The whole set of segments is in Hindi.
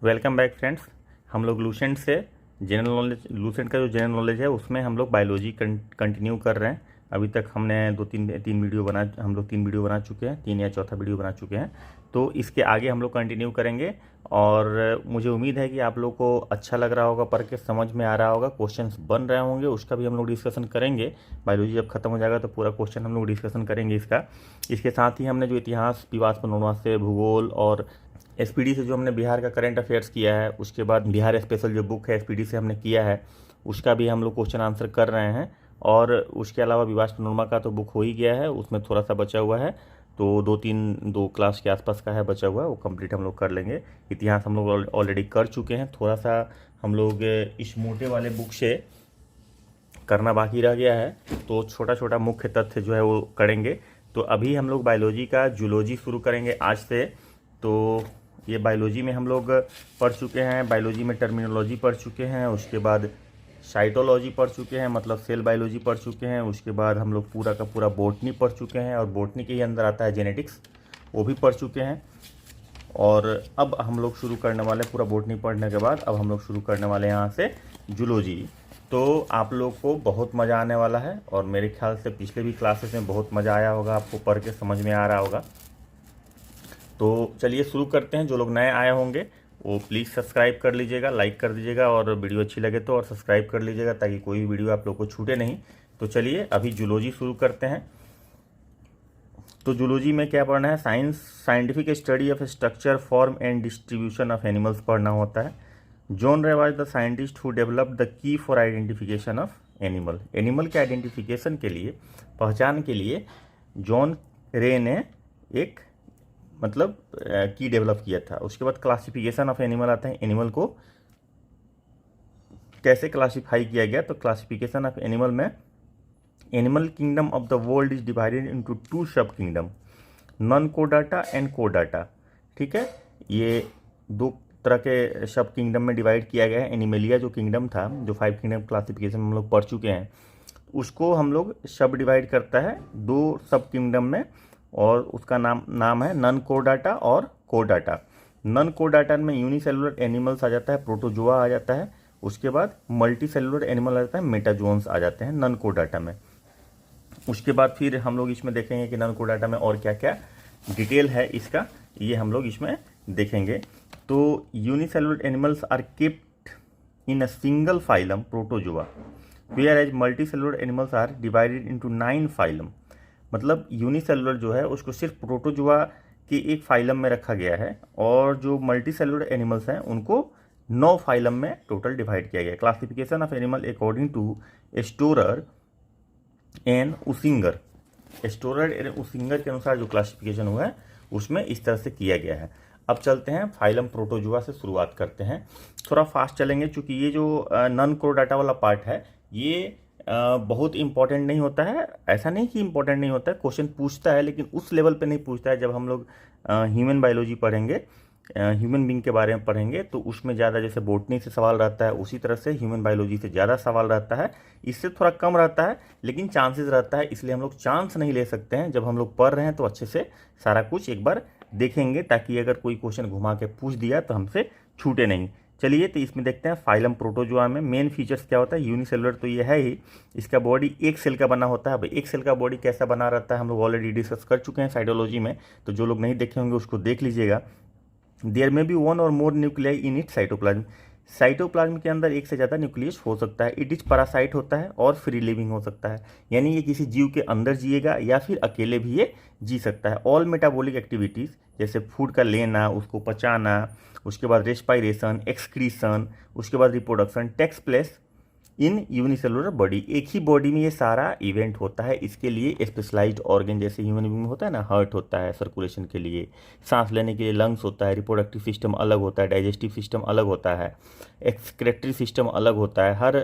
Welcome back friends. हम लोग लूसेंट से जनरल नॉलेज, लूसेंट का जो जनरल नॉलेज है उसमें हम लोग बायोलॉजी कंटिन्यू कर रहे हैं। अभी तक हमने तीन वीडियो बना चुके हैं, 3 या चौथा वीडियो बना चुके हैं। तो इसके आगे हम लोग कंटिन्यू करेंगे और मुझे उम्मीद है कि आप लोग को अच्छा लग रहा होगा, पढ़ के समझ में आ रहा होगा, क्वेश्चंस बन रहे होंगे, उसका भी हम लोग डिस्कशन करेंगे। बायोलॉजी जब खत्म हो जाएगा तो पूरा क्वेश्चन हम लोग डिस्कशन करेंगे इसका। इसके साथ ही हमने जो इतिहास, पीवास पनोरमा से भूगोल और एसपीडी से जो हमने बिहार का करंट अफेयर्स किया है, उसके बाद बिहार स्पेशल जो बुक है एसपीडी से हमने किया है, उसका भी हम लोग क्वेश्चन आंसर कर रहे हैं। और उसके अलावा विवास पनोरमा का तो बुक हो ही गया है, उसमें थोड़ा सा बचा हुआ है, तो दो क्लास के आसपास का है बचा हुआ है, वो कंप्लीट हम लोग कर लेंगे। इतिहास हम लोग ऑलरेडी कर चुके हैं, थोड़ा सा हम लोग इस मोटे वाले बुक से करना बाकी रह गया है, तो छोटा छोटा मुख्य तथ्य जो है वो करेंगे। तो अभी हम लोग बायोलॉजी का जूलॉजी शुरू करेंगे आज से। तो ये बायोलॉजी में हम लोग पढ़ चुके हैं, बायोलॉजी में टर्मिनोलॉजी पढ़ चुके हैं, उसके बाद साइटोलॉजी पढ़ चुके हैं, मतलब सेल बायोलॉजी पढ़ चुके हैं, उसके बाद हम लोग पूरा का पूरा बॉटनी पढ़ चुके हैं, और बॉटनी के ही अंदर आता है जेनेटिक्स, वो भी पढ़ चुके हैं। और अब हम लोग शुरू करने वाले, पूरा बॉटनी पढ़ने के बाद अब हम लोग शुरू करने वाले यहाँ से जूलॉजी। तो आप लोग को बहुत मज़ा आने वाला है, और मेरे ख्याल से पिछले भी क्लासेस में बहुत मज़ा आया होगा, आपको पढ़ के समझ में आ रहा होगा। तो चलिए शुरू करते हैं। जो लोग नए आए होंगे वो प्लीज़ सब्सक्राइब कर लीजिएगा, लाइक कर दीजिएगा, और वीडियो अच्छी लगे तो और सब्सक्राइब कर लीजिएगा ताकि कोई भी वीडियो आप लोग को छूटे नहीं। तो चलिए अभी जूलॉजी शुरू करते हैं। तो जूलॉजी में क्या पढ़ना है? Scientific study of structure, form and distribution of animals पढ़ना होता है। जॉन रे was the scientist who developed the key for identification of animal. Animal के आइडेंटिफिकेशन के लिए, पहचान के लिए जॉन रे ने एक की डेवलप किया था। उसके बाद क्लासिफिकेशन ऑफ एनिमल आता है, एनिमल को कैसे क्लासिफाई किया गया। तो क्लासिफिकेशन ऑफ एनिमल में animal kingdom of the world is divided into 2 सब किंगडम, नॉन कोडाटा एंड कोडाटा। ठीक है, ये 2 तरह के सब किंगडम में डिवाइड किया गया है। एनिमलिया जो किंगडम था, जो 5 किंगडम क्लासिफिकेशन हम लोग पढ़ चुके हैं, उसको हम लोग सब डिवाइड करता है 2 सब किंगडम में, और उसका नाम है नॉन कोडाटा और कोडाटा। नॉन कोडाटा में यूनिसेलुलर एनिमल्स आ जाता है, प्रोटोजोआ आ जाता है, उसके बाद मल्टी सेलुलर एनिमल आ जाता है, मेटाजोन्स आ जाते हैं नॉन कोडाटा में। उसके बाद फिर हम लोग इसमें देखेंगे कि नॉन कोडाटा में और क्या क्या डिटेल है इसका, ये हम लोग इसमें देखेंगे। तो unicellular animals are kept in a single phylum, protozoa, whereas multicellular animals are divided into 9 phylum. मतलब यूनिसेलुलर जो है उसको सिर्फ प्रोटोजोआ के एक फाइलम में रखा गया है, और जो मल्टी सेलुलर एनिमल्स हैं उनको 9 फाइलम में टोटल डिवाइड किया गया है। Classification of animal according to Storer and Usinger. Storer and Usinger के अनुसार जो क्लासिफिकेशन हुआ है उसमें इस तरह से किया गया है। अब चलते हैं फाइलम प्रोटोजोआ से शुरुआत करते हैं। थोड़ा फास्ट चलेंगे क्योंकि ये जो नॉन कोडाटा वाला पार्ट है ये बहुत इंपॉर्टेंट नहीं होता है। ऐसा नहीं कि इंपॉर्टेंट नहीं होता है, क्वेश्चन पूछता है, लेकिन उस लेवल पे नहीं पूछता है। जब हम लोग ह्यूमन बायोलॉजी पढ़ेंगे, ह्यूमन बींग के बारे में पढ़ेंगे, तो उसमें ज़्यादा, जैसे बोटनी से सवाल रहता है उसी तरह से ह्यूमन बायोलॉजी से ज़्यादा सवाल रहता है। इससे थोड़ा कम रहता है लेकिन चांसेस रहता है, इसलिए हम लोग चांस नहीं ले सकते हैं। जब हम लोग पढ़ रहे हैं तो अच्छे से सारा कुछ एक बार देखेंगे, ताकि अगर कोई क्वेश्चन घुमा के पूछ दिया तो हमसे छूटे नहीं। चलिए तो इसमें देखते हैं फाइलम प्रोटोजोआ में मेन फीचर्स क्या होता है। यूनिसेलुलर तो ये है ही, इसका बॉडी एक सेल का बना होता है। भाई एक सेल का बॉडी कैसा बना रहता है हम लोग ऑलरेडी डिस्कस कर चुके हैं साइटोलॉजी में, तो जो लोग नहीं देखे होंगे उसको देख लीजिएगा। देयर में be 1 or more nuclei in it cytoplasm. Cytoplasm के अंदर एक से ज़्यादा न्यूक्लियस हो सकता है। इट इज पैरासाइट होता है और फ्री लिविंग हो सकता है, यानी ये किसी जीव के अंदर जिएगा या फिर अकेले भी ये जी सकता है। ऑल मेटाबॉलिक एक्टिविटीज़, जैसे फूड का लेना, उसको पचाना, उसके बाद रेस्पायरेशन, एक्सक्रीशन, उसके बाद reproduction takes place in unicellular body. एक ही बॉडी में ये सारा इवेंट होता है। इसके लिए स्पेशलाइज्ड ऑर्गन, जैसे ह्यूमन बींग में होता है ना, हार्ट होता है सर्कुलेशन के लिए, सांस लेने के लिए लंग्स होता है, रिप्रोडक्टिव सिस्टम अलग होता है, डाइजेस्टिव सिस्टम अलग होता है, एक्सक्रेटरी सिस्टम अलग होता है, हर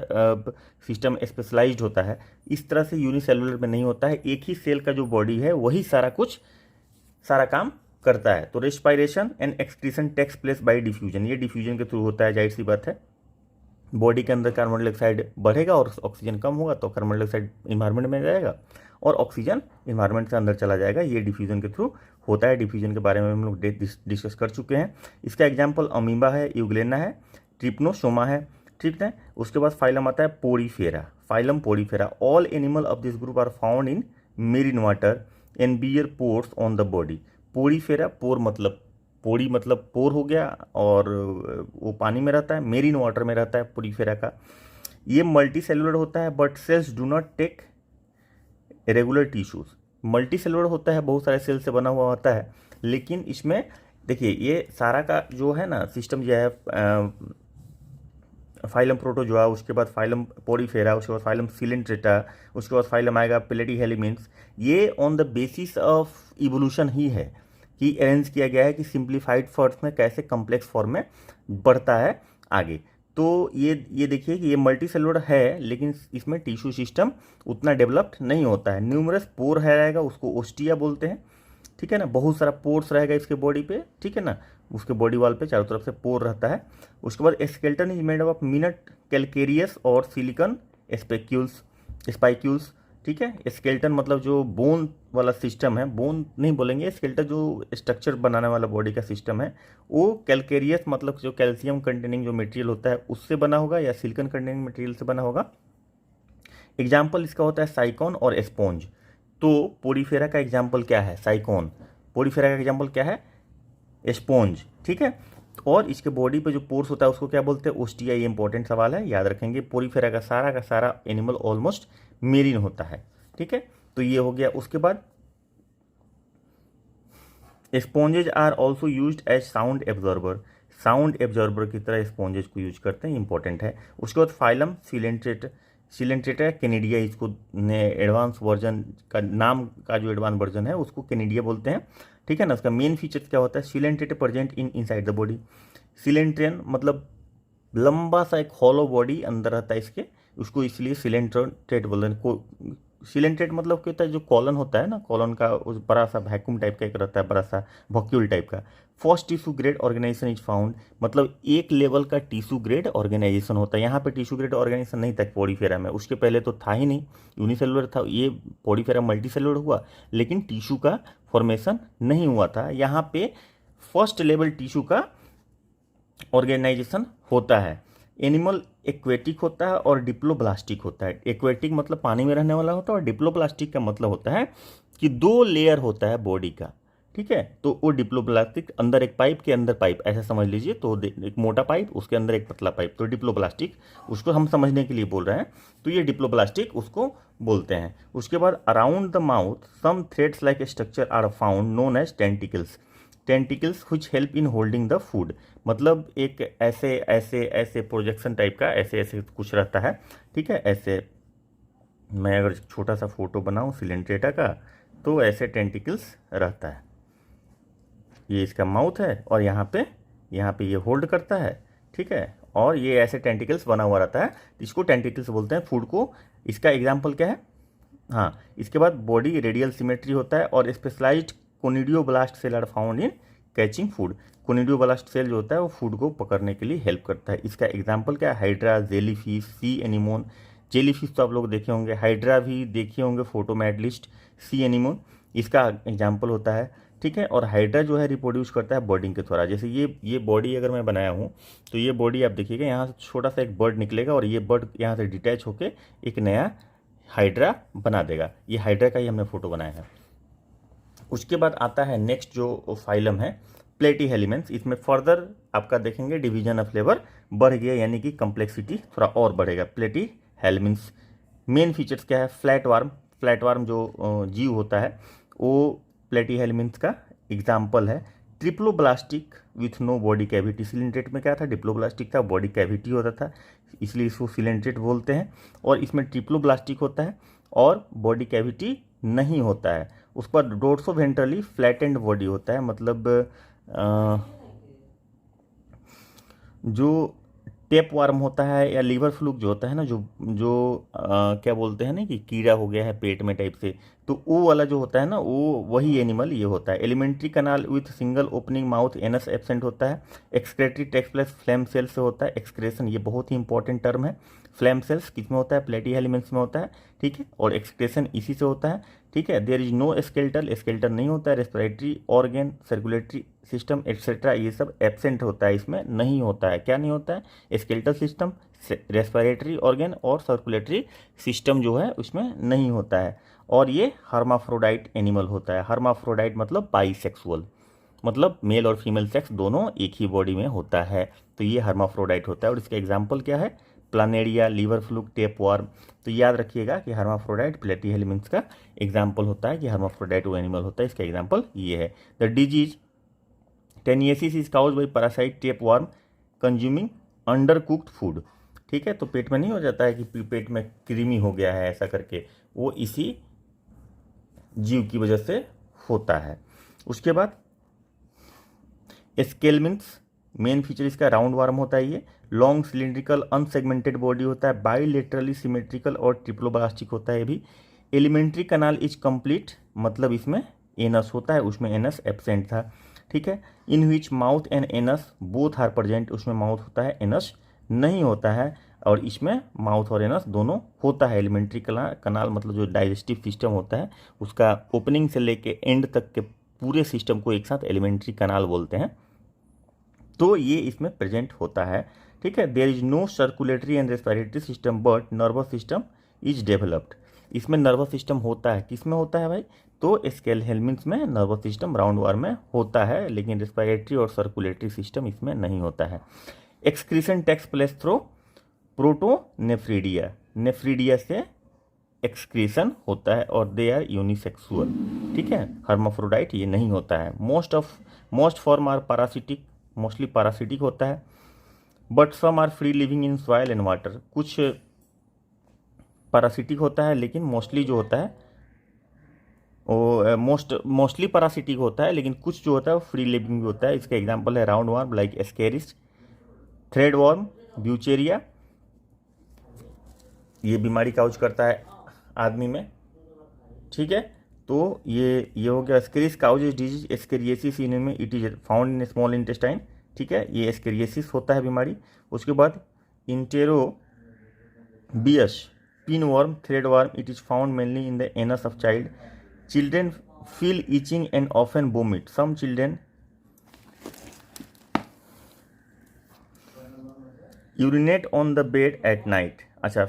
सिस्टम स्पेशलाइज्ड होता है। इस तरह से यूनिसेलुलर में नहीं होता है। एक ही सेल का जो बॉडी है वही सारा काम करता है। तो respiration and excretion takes place by diffusion, ये डिफ्यूजन के थ्रू होता है, जाहिर सी बात है। बॉडी के अंदर कार्बन डाइऑक्साइड बढ़ेगा और ऑक्सीजन कम होगा तो कार्बन डाइऑक्साइड इन्वायरमेंट में जाएगा, और ऑक्सीजन इन्वायरमेंट से अंदर चला जाएगा। ये डिफ्यूजन के थ्रू होता है। डिफ्यूजन के बारे में हम लोग डिस्कस कर चुके हैं। इसका एग्जाम्पल अमीबा है, यूग्लेना है, ट्रिप्नोसोमा है, ठीक है। उसके बाद फाइलम आता है Porifera, phylum Porifera. All animal of this group are found in marine water and bear pores on the body. Porifera, pore मतलब पोड़ी मतलब पोर हो गया, और वो पानी में रहता है, मेरीन वाटर में रहता है पोरीफेरा का। ये मल्टी सेलुलर होता है, but cells do not take regular tissues. Multicellular होता है, बहुत सारे सेल से बना हुआ होता है, लेकिन इसमें देखिए ये सारा का जो है ना सिस्टम जो है, फाइलम प्रोटोजोआ, उसके बाद फाइलम पोरीफेरा, उसके बाद फाइलम सिलेंट्रेटा, उसके बाद फाइलम आएगा प्लेटीहेल्मिन्थ्स। ये on the basis of evolution ही है कि अरेंज किया गया है कि सिंप्लीफाइड फॉर्म में कैसे कॉम्प्लेक्स फॉर्म में बढ़ता है आगे। तो ये देखिए कि ये मल्टी सेलुलर है, लेकिन इसमें टिश्यू सिस्टम उतना डेवलप्ड नहीं होता है। न्यूमरस पोर है रहेगा, उसको ओस्टिया बोलते हैं, ठीक है ना। बहुत सारा पोर्स रहेगा इसके बॉडी पे, ठीक है ना। उसके बॉडी वॉल पे चारों तरफ से पोर रहता है। उसके बाद skeleton is made of minute calcareous और सिलिकॉन स्पाइक्यूल्स, ठीक है। स्केलेटन मतलब जो बोन वाला सिस्टम है, बोन नहीं बोलेंगे, स्केलेटन जो स्ट्रक्चर बनाने वाला बॉडी का सिस्टम है, वो कैलकेरियस मतलब जो कैल्शियम कंटेनिंग जो मटेरियल होता है उससे बना होगा, या सिलिकॉन कंटेनिंग मटेरियल से बना होगा। एग्जाम्पल इसका होता है साइकॉन और स्पॉन्ज। तो पोरीफेरा का एग्जाम्पल क्या है? साइकॉन। पोरीफेरा का एग्जाम्पल क्या है? स्पॉन्ज, ठीक है। और इसके बॉडी पे जो पोर्स होता है उसको क्या बोलते हैं? ओस्टिया। ये इंपॉर्टेंट सवाल है, याद रखेंगे। पोरीफेरा का सारा एनिमल ऑलमोस्ट मेरीन होता है, ठीक है। तो ये हो गया। उसके बाद sponges are also used as sound absorber. Sound absorber की तरह स्पॉन्जेज को यूज करते हैं, इंपॉर्टेंट है। उसके बाद फाइलम सिलेंट्रेटा कैनेडिया, इसको एडवांस वर्जन का नाम का जो एडवांस वर्जन है उसको कैनेडिया बोलते हैं, ठीक है ना। उसका मेन फीचर क्या होता है? Coelenterate present inside the body. Coelenteron मतलब लंबा सा एक हॉलो बॉडी अंदर रहता है इसके, उसको इसलिए सिलेंट्रेट बोलते हैं। सिलेंट्रेट मतलब क्या होता है? जो कॉलन होता है ना, कॉलन का उस बड़ा सा वैक्यूम टाइप का एक रहता है, बड़ा सा वॉक्यूल टाइप का। First tissue grade organisation is found, मतलब एक लेवल का टिश्यू ग्रेड ऑर्गेनाइजेशन होता है। यहाँ पे टिश्यू ग्रेड ऑर्गेनाइजेशन नहीं था पोरीफेरा में, उसके पहले तो था ही नहीं, यूनिसेलुलर था। ये पोरीफेरा मल्टी सेलुलर हुआ, लेकिन टिश्यू का फॉर्मेशन नहीं हुआ था। यहाँ पे फर्स्ट लेवल टिश्यू का ऑर्गेनाइजेशन होता है। एनिमल एक्वेटिक होता है और डिप्लोब्लास्टिक होता है। एक्वेटिक मतलब पानी में रहने वाला होता है, और डिप्लोब्लास्टिक का मतलब होता है कि 2 लेयर होता है बॉडी का, ठीक है। तो वो डिप्लोब्लास्टिक, अंदर एक पाइप के अंदर पाइप, ऐसा समझ लीजिए। तो एक मोटा पाइप, उसके अंदर एक पतला पाइप, तो डिप्लोब्लास्टिक, उसको हम समझने के लिए बोल रहे हैं। तो ये डिप्लोब्लास्टिक उसको बोलते हैं। उसके बाद around the mouth some threads like structure are found known as tentacles. Tentacles which help in holding the food, मतलब एक ऐसे प्रोजेक्शन टाइप का ऐसे कुछ रहता है, ठीक है। ऐसे मैं अगर छोटा सा फोटो बनाऊं सिलेंट्रेटा का, तो ऐसे टेंटिकल्स रहता है। ये इसका माउथ है, और यहाँ पे ये होल्ड करता है, ठीक है। और ये ऐसे टेंटिकल्स बना हुआ रहता है, इसको टेंटिकल्स बोलते हैं फूड को। इसका एग्जाम्पल क्या है? हाँ, इसके बाद बॉडी रेडियल सिमेट्री होता है, और specialised cnidoblast cell are found in catching food. Cnidoblast cell जो होता है वो फूड को पकड़ने के लिए हेल्प करता है। इसका एग्जाम्पल क्या है? हाइड्रा, जेलीफिश, सी एनिमोन। जेलीफिश तो आप लोग देखे होंगे, हाइड्रा भी देखे होंगे फोटो में एटलीस्ट। सी एनिमोन इसका एग्जाम्पल होता है, ठीक है। और हाइड्रा जो है रिप्रोड्यूस करता है बर्डिंग के द्वारा। जैसे ये बॉडी अगर मैं बनाया हूँ, तो ये बॉडी आप देखिएगा, यहाँ से छोटा सा एक बर्ड निकलेगा, और ये बर्ड यहाँ से डिटैच होकर एक नया हाइड्रा बना देगा। ये हाइड्रा का ही हमने फोटो बनाया है। उसके बाद आता है नेक्स्ट जो फाइलम है प्लेटीहेल्मिन्थ्स। इसमें फर्दर आपका देखेंगे डिवीजन ऑफ लेबर बढ़ गया, यानी कि कम्प्लेक्सिटी थोड़ा और बढ़ेगा। प्लेटीहेल्मिन्थ्स मेन फीचर्स क्या है? फ्लैट वार्म जो जीव होता है वो प्लेटीहेल्मिन्थ्स का एग्जाम्पल है। Triploblastic with no body cavity. Coelenterate में क्या था? डिप्लोब्लास्टिक था, बॉडी कैविटी होता था, इसलिए इसको सिलेंट्रेट बोलते हैं। और इसमें ट्रिप्लोब्लास्टिक होता है और बॉडी कैविटी नहीं होता है। उस पर डोर्सोवेंट्रली फ्लैटेंड बॉडी होता है, मतलब जो टेप वार्म होता है या लीवर फ्लूक जो होता है ना, जो जो क्या बोलते हैं ना कि कीड़ा हो गया है पेट में टाइप से, तो वो वाला जो होता है ना, वो वही एनिमल ये होता है। Alimentary canal with single opening mouth, anus absent होता है। Excretory takes place flame cell से होता है। एक्सक्रेशन ये बहुत ही इंपॉर्टेंट टर्म है। फ्लैम सेल्स किस में होता है? प्लेटी एलिमेंट्स में होता है, ठीक है, और एक्सक्रेशन इसी से होता है, ठीक है। There is no skeletal, skeletal नहीं होता है। Respiratory organ, circulatory system etcetera ये सब एब्सेंट होता है, इसमें नहीं होता है। क्या नहीं होता है? स्केलेटल सिस्टम, रेस्पिरेटरी ऑर्गन और सर्कुलेटरी सिस्टम जो है उसमें नहीं होता है। और ये हर्माफ्रोडाइट एनिमल होता है। हर्माफ्रोडाइट मतलब बाइसेक्सुअल, मतलब मेल और फीमेल सेक्स दोनों एक ही बॉडी में होता है, तो ये हर्माफ्रोडाइट होता है। और इसका एग्जाम्पल क्या है? Planaria, liver fluke, tapeworm. तो याद रखिएगा कि हर्माफ्रोडाइट प्लेटी हेलिमेंट्स का एग्जाम्पल होता है कि हर्माफ्रोडाइट वो एनिमल होता है। इसका एग्जाम्पल ये है। The disease taeniasis is caused by parasite tape worm consuming under cooked food, ठीक है। तो पेट में नहीं हो जाता है कि पेट में कृमि हो गया है ऐसा करके, वो इसी जीव की वजह से होता है। उसके बाद स्केलमिन्स, मेन फीचर इसका राउंड वार्म होता है। ये लॉन्ग सिलिंड्रिकल अनसेगमेंटेड बॉडी होता है, बाइलेटरली सिमेट्रिकल और ट्रिप्लोब्लास्टिक होता है ये भी। एलिमेंट्री कनाल इज कंप्लीट, मतलब इसमें एनस होता है, उसमें एनस एब्सेंट था, ठीक है। In which mouth and anus both are present, उसमें माउथ होता है, एनस नहीं होता है। और इसमें माउथ और एनस दोनों होता है। एलिमेंट्री कनाल मतलब जो डाइजेस्टिव सिस्टम होता है उसका ओपनिंग से लेके एंड तक के पूरे सिस्टम को एक साथ एलिमेंट्री कनाल बोलते हैं, तो ये इसमें प्रेजेंट होता है, ठीक है। There is no circulatory and respiratory system but nervous system is developed. इसमें नर्वस सिस्टम होता है, किस में होता है भाई? तो स्केल हेलमिन्स में नर्वस सिस्टम राउंड वार्म में होता है, लेकिन रेस्पिरेटरी और सर्कुलेटरी सिस्टम इसमें नहीं होता है। Excretion takes place through protonephridia, nephridia से एक्सक्रीशन होता है और दे आर यूनिसेक्सुअल, ठीक है। हर्माफ्रोडाइट ये नहीं होता है। Most form are parasitic, mostly parasitic होता है, but some are free living in soil and water. कुछ पैरासिटिक होता है लेकिन मोस्टली जो होता है वो मोस्टली पैरासिटिक होता है, लेकिन कुछ जो होता है वो फ्री लिविंग भी होता है। इसका एग्जांपल है round worm like ascaris, thread worm, wuchereria. ये बीमारी काउज करता है आदमी में, ठीक है। तो ये हो गया एस्केरिस काउजेज डिजीज एस्केरियसिस इनमें, it is found in small intestine, ठीक है। ये एस्केरियसिस होता है बीमारी। उसके बाद enterobius pin worm, thread worm, it is found mainly in the anus of child. Children feel itching and often vomit, some children urinate on the bed at night. अच्छा,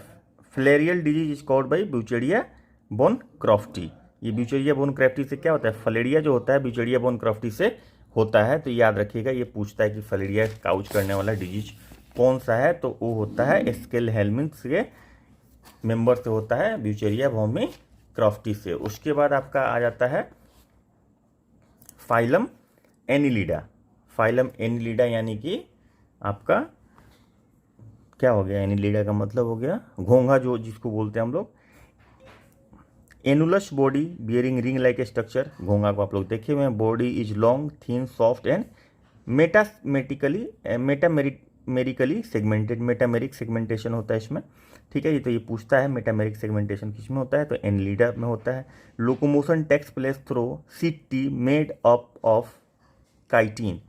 filarial disease is called by wuchereria bancrofti. ये ब्यूचेरिया बोन क्रॉफ्टी से क्या होता है? फलेरिया जो होता है ब्यूचेरिया बोन क्रॉफ्टी से होता है। तो याद रखिएगा, ये पूछता है कि फलेरिया काउच करने वाला डिजीज कौन सा है, तो वो होता है स्केल हेलमिन्स के मेंबर से होता है, ब्यूचेरिया बोन क्रॉफ्टी से। उसके बाद आपका आ जाता है फाइलम एनिलिडा। फाइलम एनिलिडा यानी कि आपका क्या हो गया? एनिलिडा का मतलब हो गया घोंघा, जो जिसको बोलते हैं हम लोग। Annulus body bearing ring like a structure, घोंघा को आप लोग देखे हुए हैं। Body is long, thin, soft and metamerically segmented. Metameric segmentation होता है इसमें, ठीक है। ये तो ये पूछता है मेटामेरिक सेगमेंटेशन किसमें होता है, तो एनिलिडा में होता है। लोकोमोशन टेक्स प्लेस थ्रू सीटी made up of chitin,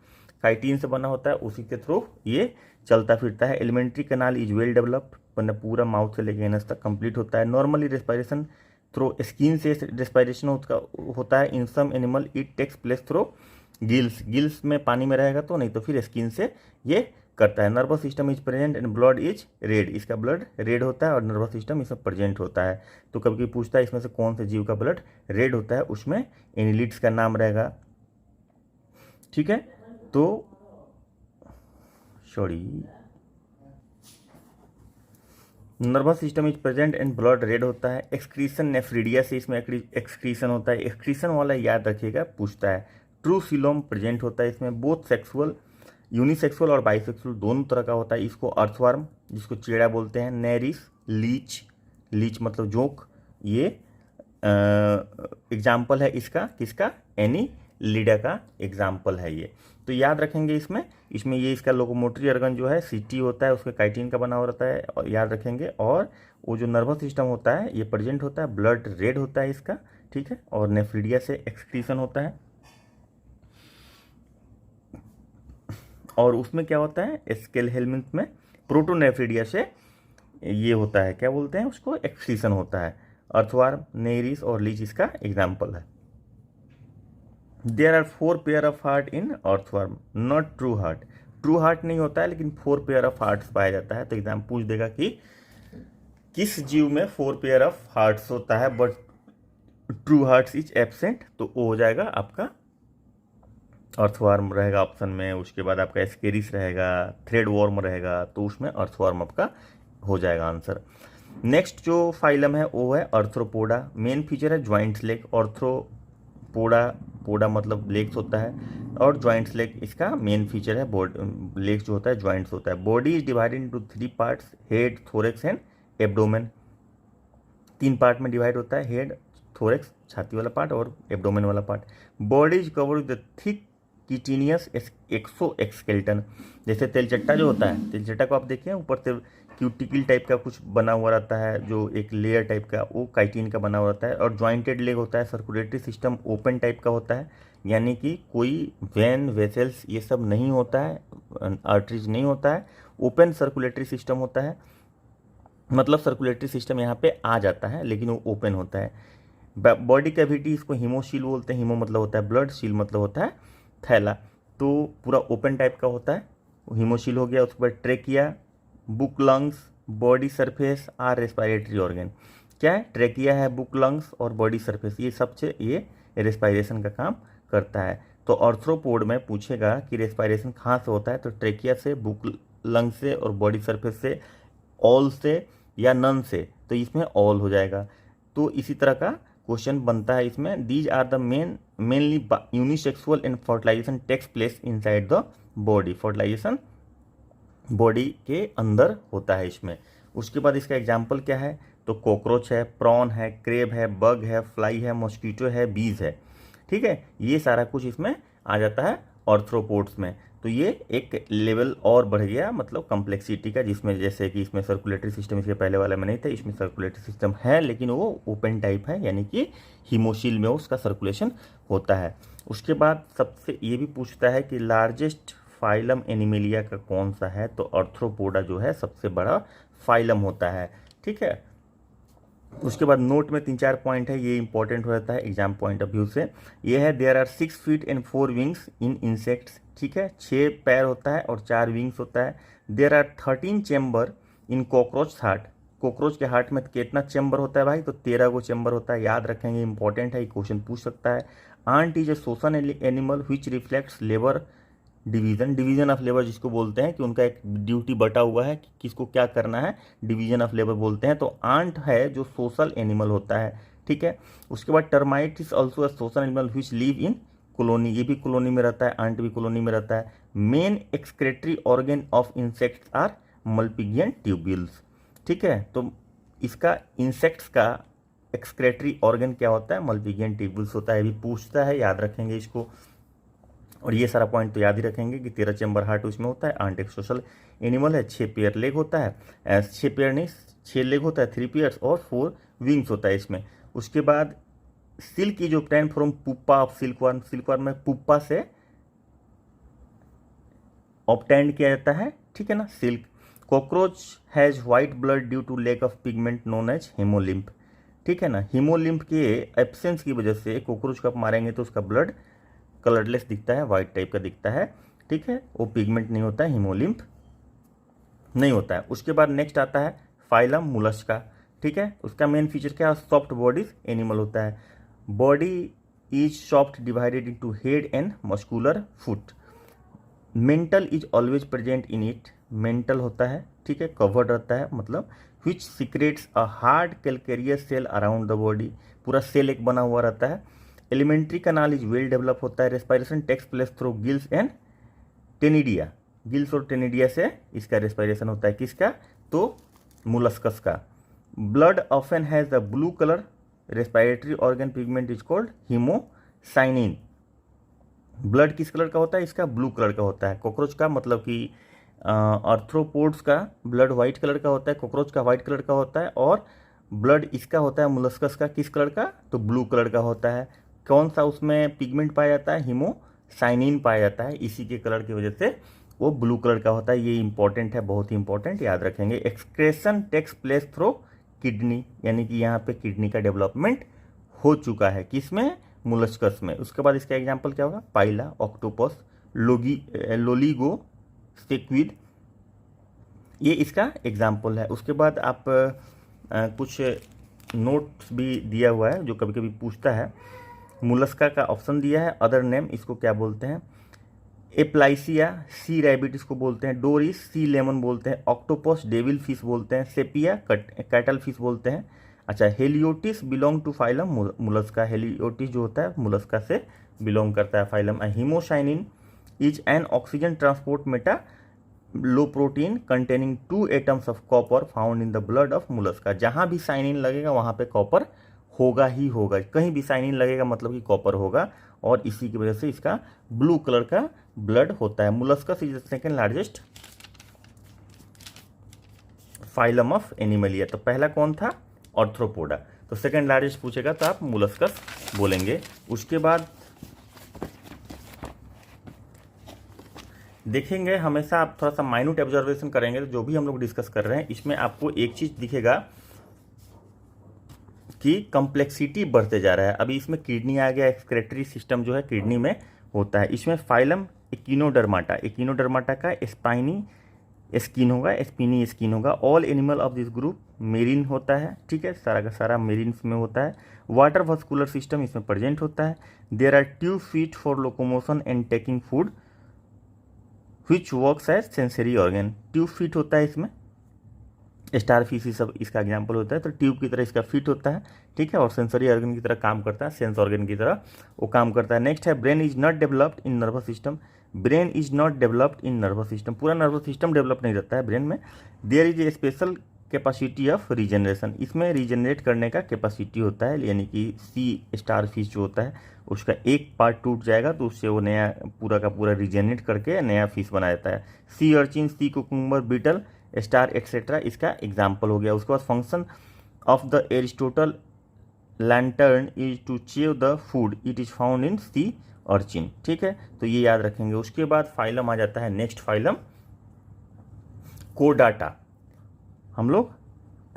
chitin से बना होता है, उसी के थ्रू ये चलता फिरता है। Alimentary canal is well developed, वरना पूरा माउथ से लेकर एनस तक कंप्लीट होता है। नॉर्मली रेस्पिरेशन थ्रू स्किन से रेस्पिरेशन होता है। In some animal it takes place through gills, gills में पानी में रहेगा तो, नहीं तो फिर स्किन से ये करता है। Nervous system is present and blood is red, इसका ब्लड रेड होता है और नर्वस सिस्टम इसमें प्रेजेंट होता है। तो कभी कभी पूछता है इसमें से कौन से जीव का ब्लड रेड होता है, उसमें एनिलिड्स का नाम रहेगा, ठीक है। तो nervous system is present and blood red होता है। एक्सक्रीशन नेफ्रीडिया से इसमें एक्सक्रीशन होता है। एक्सक्रीशन वाला याद रखिएगा, पूछता है। ट्रू सिलोम प्रेजेंट होता है इसमें। बोथ सेक्सुअल, यूनिसेक्सुअल और बाइसेक्सुअल दोनों तरह का होता है। इसको अर्थवर्म, जिसको चेड़ा बोलते हैं। नेरिस, लीच, लीच मतलब जोंक, ये एग्जाम्पल है इसका, किसका? एनी लीडा का एग्जाम्पल है ये। तो याद रखेंगे इसमें ये इसका लोकोमोटरी ऑर्गन जो है सीटी होता है, उसके काइटिन का बना हुआ रहता है, और याद रखेंगे। और वो जो नर्वस सिस्टम होता है ये प्रेजेंट होता है, ब्लड रेड होता है इसका, ठीक है, और नेफ्रीडिया से एक्सक्रीशन होता है। और उसमें क्या होता है, स्केल हेलमिंथ में प्रोटोनेफ्रीडिया से ये होता है, क्या बोलते हैं उसको, एक्सक्रीशन होता है। अर्थवार्म, नेरिस और लीच इसका एग्जाम्पल है। There are 4 pair of heart in earthworm, not true heart. True heart नहीं होता है, लेकिन 4 पेयर ऑफ हार्ट्स पाया जाता है। तो एग्जाम पूछ देगा कि किस जीव में 4 पेयर ऑफ हार्ट्स होता है but true hearts is absent, तो वो हो जाएगा आपका अर्थवर्म रहेगा ऑप्शन में। उसके बाद आपका एस्केरिस रहेगा, थ्रेड वॉर्म रहेगा, तो उसमें अर्थवर्म आपका हो जाएगा आंसर। नेक्स्ट जो फाइलम है वो है अर्थ्रोपोडा। मेन फीचर है ज्वाइंट्स लेग। अर्थ्रोपोडा, पोडा मतलब लेग्स होता है, और ज्वाइंट्स लेग इसका मेन फीचर है। लेग्स जो होता है ज्वाइंट्स होता है। Body is divided into 3 parts, head, thorax and abdomen. 3 part में डिवाइड होता है, हेड, थोरेक्स छाती वाला पार्ट और एब्डोमेन वाला part. Body is covered with thick chitinous exo exoskeleton. जैसे तेलचट्टा जो होता है, तेलचट्टा को आप देखें ऊपर से क्यूटिकल टाइप का कुछ बना हुआ रहता है, जो एक लेयर टाइप का, वो काइटिन का बना हुआ रहता है। और ज्वाइंटेड लेग होता है। सर्कुलेटरी सिस्टम ओपन टाइप का होता है, यानी कि कोई वेन, वेसल्स ये सब नहीं होता है, आर्टरीज नहीं होता है, ओपन सर्कुलेटरी सिस्टम होता है। मतलब सर्कुलेटरी सिस्टम यहाँ पे आ जाता है, लेकिन वो ओपन होता है। बॉडी कैविटी इसको हीमोशील बोलते हैं। हीमो मतलब होता है ब्लड, शील मतलब होता है थैला। तो पूरा ओपन टाइप का होता है, हीमोशील हो गया। उसके बाद trachea, book lungs, body surface are respiratory organ. क्या है, ट्रेकिया है, बुक लंग्स और बॉडी सरफेस, ये सबसे ये रेस्पिरेशन का काम करता है। तो आर्थ्रोपोड में पूछेगा कि रेस्पिरेशन कहाँ से होता है, तो ट्रेकिया से, बुक लंग से और बॉडी सरफेस से, ऑल से या नन से, तो इसमें ऑल हो जाएगा। तो इसी तरह का क्वेश्चन बनता है इसमें। These are the mainly unisexual and fertilisation takes place inside the body. Fertilisation body के अंदर होता है इसमें। उसके बाद इसका एग्जाम्पल क्या है, तो कॉकरोच है, प्रॉन है, क्रेब है, बग है, फ्लाई है, मॉस्किटो है, बीज है, ठीक है। ये सारा कुछ इसमें आ जाता है आर्थ्रोपोड्स में। तो ये एक लेवल और बढ़ गया, मतलब कम्प्लेक्सिटी का, जिसमें जैसे कि इसमें सर्कुलेटरी सिस्टम इसके पहले वाले में नहीं था, इसमें सर्कुलेटरी सिस्टम है, लेकिन वो ओपन टाइप है, यानी कि हीमोशील में उसका सर्कुलेशन होता है। उसके बाद सबसे ये भी पूछता है कि लार्जेस्ट फाइलम एनिमेलिया का कौन सा है, तो आर्थ्रोपोडा जो है सबसे बड़ा फाइलम होता है, ठीक है। उसके बाद नोट में 3-4 पॉइंट है, ये इंपॉर्टेंट हो जाता है एग्जाम पॉइंट ऑफ व्यू से। ये है there are 6 feet and 4 wings in insects, ठीक है। 6 पैर होता है और 4 विंग्स होता है। There are 13 chamber in cockroach heart. Cockroach के हार्ट में कितना चैम्बर होता है भाई, तो 13 को चैम्बर होता है, याद रखेंगे, इंपॉर्टेंट है, ये क्वेश्चन पूछ सकता है। Ant is a social animal which reflects labour division of labour, जिसको बोलते हैं कि उनका एक ड्यूटी बटा हुआ है कि किसको क्या करना है, डिवीजन ऑफ लेबर बोलते हैं। तो आंट है जो सोशल एनिमल होता है, ठीक है। उसके बाद termite is also a social animal which live in colony, ये भी कॉलोनी में रहता है, आंट भी कॉलोनी में रहता है। Main excretory organ of insects are Malpighian tubules, ठीक है। तो इसका इंसेक्ट्स का एक्सक्रेटरी ऑर्गन क्या होता है, मल्पिगियन ट्यूब्यूल्स होता है, भी पूछता है, याद रखेंगे इसको। और ये सारा पॉइंट तो याद ही रखेंगे कि 13 चैम्बर हार्ट उसमें होता है। आंट एक सोशल एनिमल है, 6 पेयर लेग होता है, 6 पेयर नहीं 6 लेग होता है, 3 पेयर्स और 4 विंग्स होता है इसमें। उसके बाद सिल्क की जो obtained from pupa of silkworm, silkworm में पुप्पा से ऑब्टेन्ड किया जाता है, ठीक है ना, silk. Cockroach has white blood due to lack of pigment known as haemolymph, ठीक है ना। हीमोलिम्फ के एब्सेंस की वजह से कॉकरोच को आप मारेंगे तो उसका ब्लड कलरलेस दिखता है, वाइट टाइप का दिखता है, ठीक है, वो पिगमेंट नहीं होता है, हीमोलिम्फ नहीं होता है। उसके बाद नेक्स्ट आता है फाइलम मुलस्का, ठीक है। उसका मेन फीचर क्या है, सॉफ्ट बॉडीज एनिमल होता है। Body is soft divided into head and muscular foot. Mantle is always present in it, mantle होता है, ठीक है, कवर्ड रहता है, मतलब which secretes a hard calcareous shell around the body, पूरा सेल एक बना हुआ रहता है। Alimentary canal is well develop होता है। Respiration takes place through gills and ctenidia, gills और टेनिडिया से इसका रेस्पिरेशन होता है, किसका, तो मुलस्कस का। Blood often has the blue colour, respiratory organ pigment is called haemocyanin, blood किस कलर का होता है, इसका ब्लू कलर का होता है। कॉकरोच का मतलब कि आर्थ्रोपोड्स का ब्लड वाइट कलर का होता है, कॉकरोच का वाइट कलर का होता है, और ब्लड इसका होता है मोलस्कस का किस कलर का, तो ब्लू कलर का होता है। कौन सा उसमें पिगमेंट पाया जाता है, हीमोसाइनिन पाया जाता है, इसी के कलर की वजह से वो ब्लू कलर का होता है। ये इंपॉर्टेंट है, बहुत ही इंपॉर्टेंट, याद रखेंगे। Excretion takes place through kidney, यानी कि यहाँ पे किडनी का डेवलपमेंट हो चुका है किसमें, मोलस्कस में। उसके बाद इसका एग्जाम्पल क्या होगा, पाइला, ऑक्टोपस, लोलिगो सेक्विड, ये इसका एग्जाम्पल है। उसके बाद आप कुछ नोट्स भी दिया हुआ है जो कभी कभी पूछता है। मोलस्का का ऑप्शन दिया है, अदर नेम इसको क्या बोलते हैं, एप्लाइसिया सी रैबिट इसको बोलते हैं, डोरिस सी लेमन बोलते हैं, ऑक्टोपस डेविल फिश बोलते हैं, सेपिया कैटल फिश बोलते हैं। अच्छा, हेलियोटिस बिलोंग टू फाइलम मोलस्का, हेलियोटिस जो होता है मोलस्का से बिलोंग करता है phylum. Haemocyanin is an oxygen transport Meta low protein containing 2 atoms of copper found in the blood of Mollusca. जहाँ भी साइनिन लगेगा वहाँ पे कॉपर होगा ही होगा, कहीं भी साइनिन लगेगा मतलब कि कॉपर होगा, और इसी की वजह से इसका ब्लू कलर का ब्लड होता है। Molluscs is the second largest phylum of Animalia. तो पहला कौन था, आर्थ्रोपोडा, तो सेकेंड लार्जेस्ट पूछेगा तो आप मोलस्कस बोलेंगे। उसके बाद देखेंगे, हमेशा आप थोड़ा सा माइन्यूट ऑब्जर्वेशन करेंगे तो जो भी हम लोग डिस्कस कर रहे हैं इसमें आपको एक चीज दिखेगा कि कॉम्प्लेक्सिटी बढ़ते जा रहा है। अभी इसमें किडनी आ गया, एक्सक्रेटरी सिस्टम जो है किडनी में होता है। इसमें फाइलम एकिनोडर्माटा, एकिनोडर्माटा का स्पाइनी स्किन होगा, स्पिनी स्किन होगा। All animal of this group marine होता है, ठीक है, सारा का सारा मेरीन में होता है। वाटर वस्कुलर सिस्टम इसमें प्रेजेंट होता है। There are 2 feet for locomotion and taking food which works as sensory organ. Tube feet होता है इसमें, स्टार फिश सब इसका एग्जाम्पल होता है, तो ट्यूब की तरह इसका फिट होता है, ठीक है, और सेंसरी ऑर्गन की तरह काम करता है, सेंस ऑर्गन की तरह वो काम करता है। नेक्स्ट है, brain is not developed in nervous system, brain is not developed in nervous system, पूरा नर्वस सिस्टम डेवलप नहीं रहता है ब्रेन में। There is a special capacity of regeneration, इसमें रीजनरेट करने का कैपेसिटी होता है, यानी कि सी स्टार फिश जो होता है उसका एक पार्ट टूट जाएगा तो उससे वो नया पूरा का पूरा रीजनरेट करके नया फिश बना देता है। Sea urchin, sea cucumber, beetle, star etcetera इसका एग्जाम्पल हो गया। उसके बाद function of the Aristotle lantern is to chew the food, it is found in sea urchin, ठीक है, तो ये याद रखेंगे। उसके बाद फाइलम आ जाता है, नेक्स्ट फाइलम कोडाटा, हम लोग